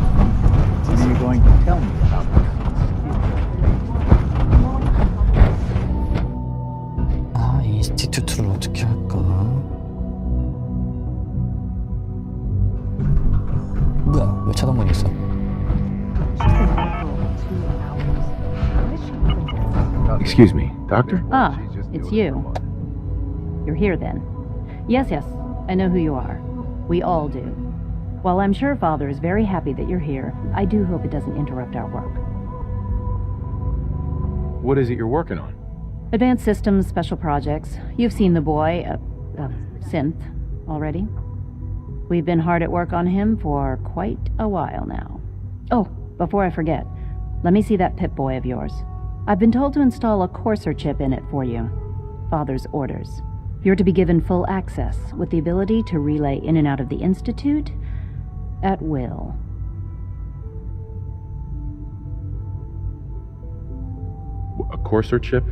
What are you going to tell me about this? 아, 인스티튜트를 어떻게 할까? 뭐야? 왜 차단문이 있어? Excuse me, doctor? Ah, it's you. You're here then. Yes, I know who you are. We all do. While I'm sure Father is very happy that you're here, I do hope it doesn't interrupt our work. What is it you're working on? Advanced systems, special projects. You've seen the boy, Synth, already. We've been hard at work on him for quite a while now. Oh, before I forget, let me see that Pip-Boy of yours. I've been told to install a Courser chip in it for you. Father's orders. You're to be given full access, with the ability to relay in and out of the Institute at will. A Courser chip?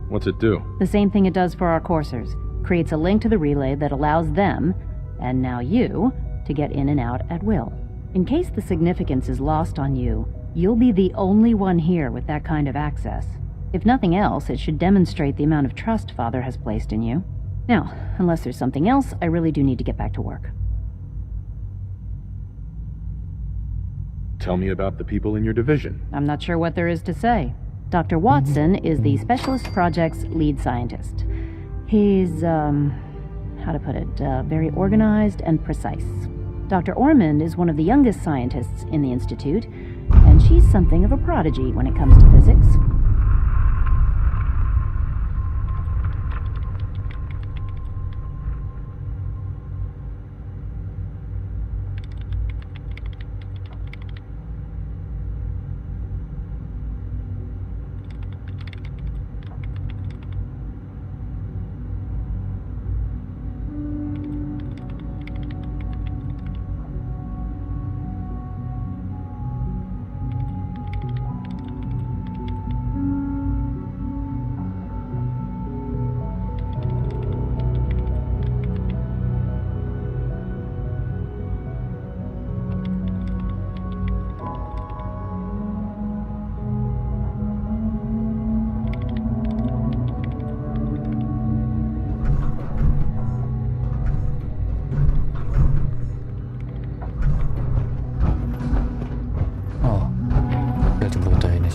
What's it do? The same thing it does for our coursers. Creates a link to the relay that allows them, and now you, to get in and out at will. In case the significance is lost on you, you'll be the only one here with that kind of access. If nothing else, it should demonstrate the amount of trust Father has placed in you. Now, unless there's something else, I really do need to get back to work. Tell me about the people in your division. I'm not sure what there is to say. Dr. Watson is the Specialist Project's lead scientist. He's, how to put it, very organized and precise. Dr. Ormond is one of the youngest scientists in the Institute, and she's something of a prodigy when it comes to physics.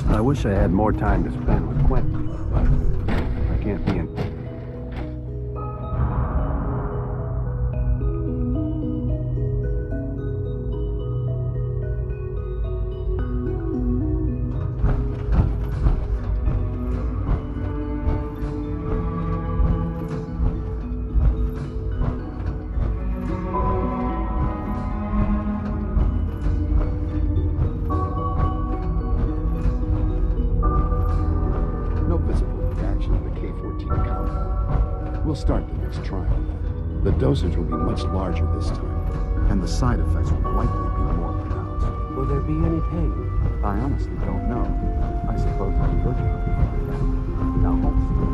I wish I had more time to spend with Quentin, but I can't be in... We'll start the next trial. The dosage will be much larger this time, and the side effects will likely be more pronounced. Will there be any pain? I honestly don't know. I suppose I'm good enough. Now hold still.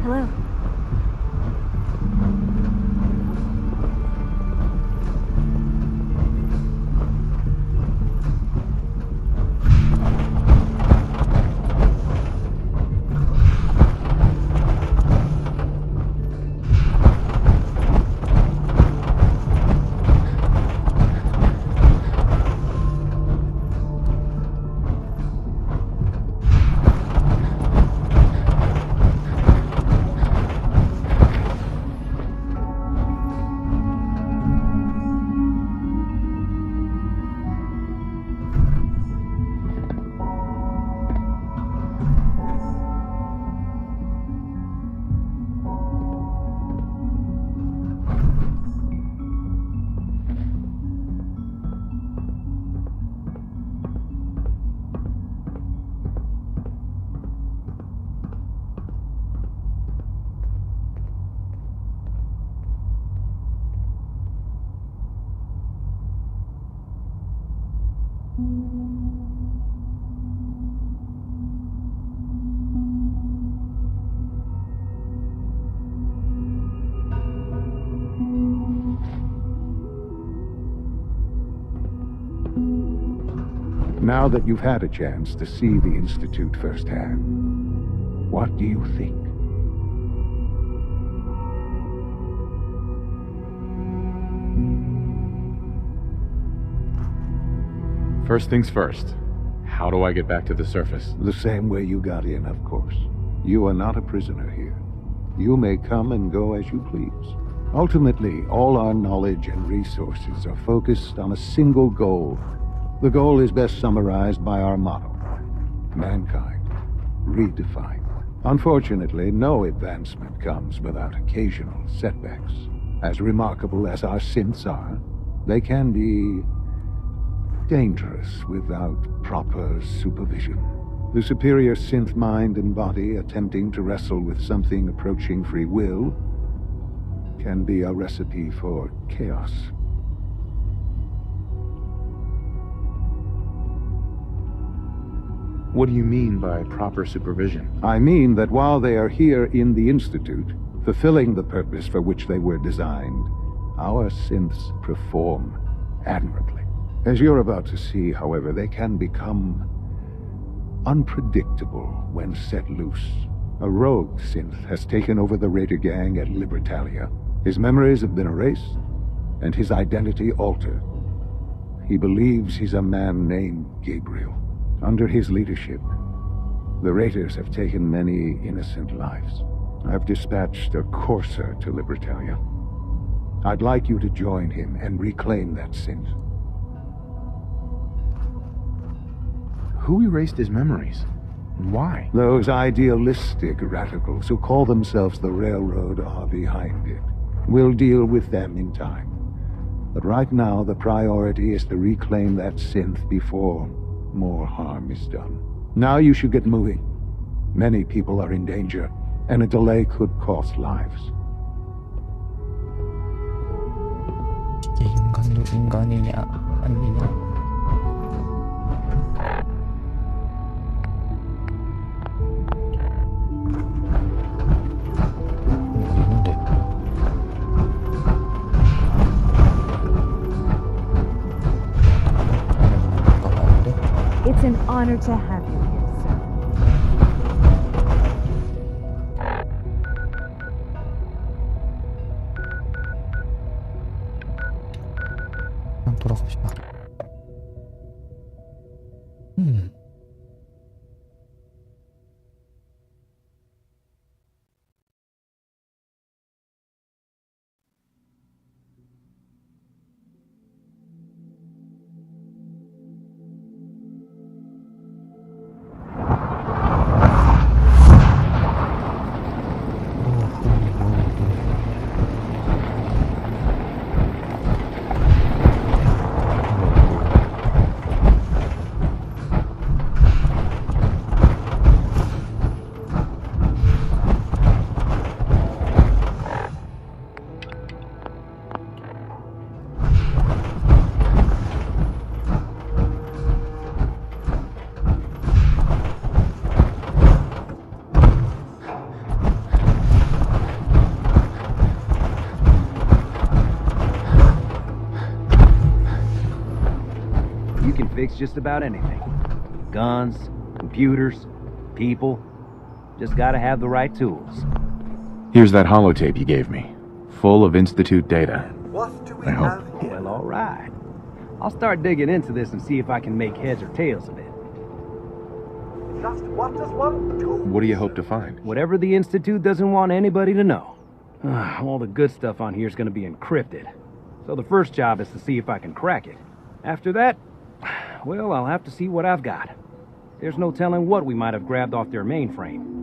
Hello. Now that you've had a chance to see the Institute firsthand, what do you think? First things first. How do I get back to the surface? The same way you got in, of course. You are not a prisoner here. You may come and go as you please. Ultimately, all our knowledge and resources are focused on a single goal. The goal is best summarized by our motto: mankind redefined. Unfortunately, no advancement comes without occasional setbacks. As remarkable as our synths are, they can be dangerous without proper supervision. The superior synth mind and body attempting to wrestle with something approaching free will can be a recipe for chaos. What do you mean by proper supervision? I mean that while they are here in the Institute, fulfilling the purpose for which they were designed, our synths perform admirably. As you're about to see, however, they can become unpredictable when set loose. A rogue synth has taken over the Raider gang at Libertalia. His memories have been erased, and his identity altered. He believes he's a man named Gabriel. Under his leadership, the Raiders have taken many innocent lives. I've dispatched a courser to Libertalia. I'd like you to join him and reclaim that synth. Who erased his memories? And why? Those idealistic radicals who call themselves the Railroad are behind it. We'll deal with them in time. But right now, the priority is to reclaim that synth before more harm is done. Now you should get moving. Many people are in danger, and a delay could cost lives. 이게 인간도 인간이냐 아니냐. It's an honor to have you here, sir. 그냥 돌아갑시다. Fix just about anything. Guns, computers, people. Just gotta have the right tools. Here's that holotape you gave me, full of Institute data. What do we I hope. have here? Well, all right. I'll start digging into this and see if I can make heads or tails of it. Just what does one do? What do you hope to find? Whatever the Institute doesn't want anybody to know. All the good stuff on here is going to be encrypted. So the first job is to see if I can crack it. After that, well, I'll have to see what I've got. There's no telling what we might have grabbed off their mainframe.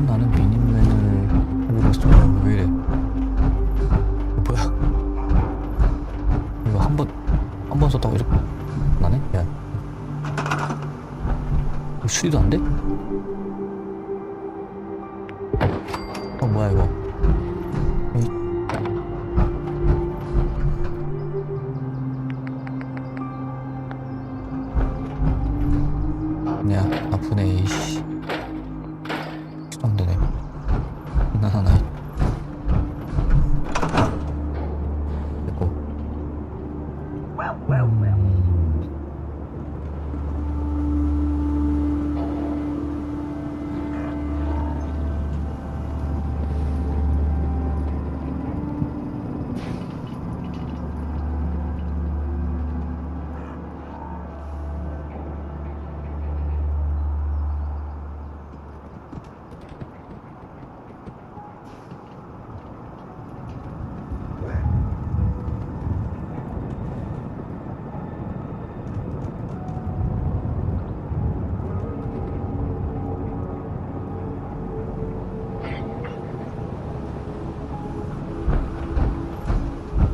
나는 미니맨을 해보고 있어. 왜 이래? 뭐야? 이거 한 번 썼다고 이렇게 나네? 야, 이거 수리도 안 돼? 뭐야 이거? 야, 아프네 이씨. 안 되네. 나나나. 됐고.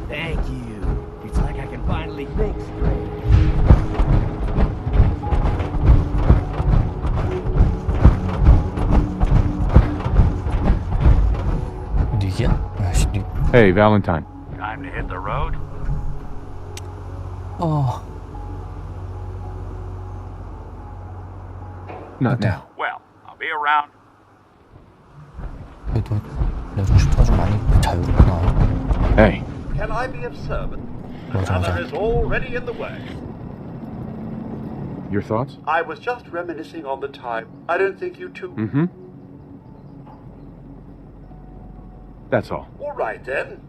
Thank you. It's like I can finally think straight. Hey, Valentine. Time to hit the road? Not now. Well, I'll be around. 그래도 내가 슈퍼가 좀 많이 자유롭구나. Hey. Can I be of service? 맞아, 맞아. Another is already in the way. Your thoughts? I was just reminiscing on the time. I don't think you two... Mm-hmm. That's all. All right, then.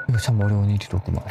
이거 참 어려운 일이로구만.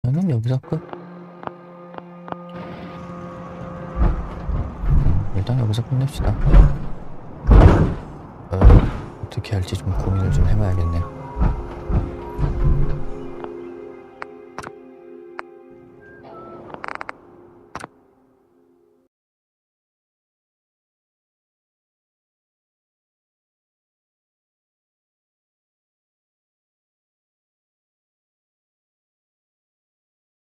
저는 여기서 끝. 일단 여기서 끝냅시다. 어떻게 할지 좀 고민을 좀 해봐야겠네요.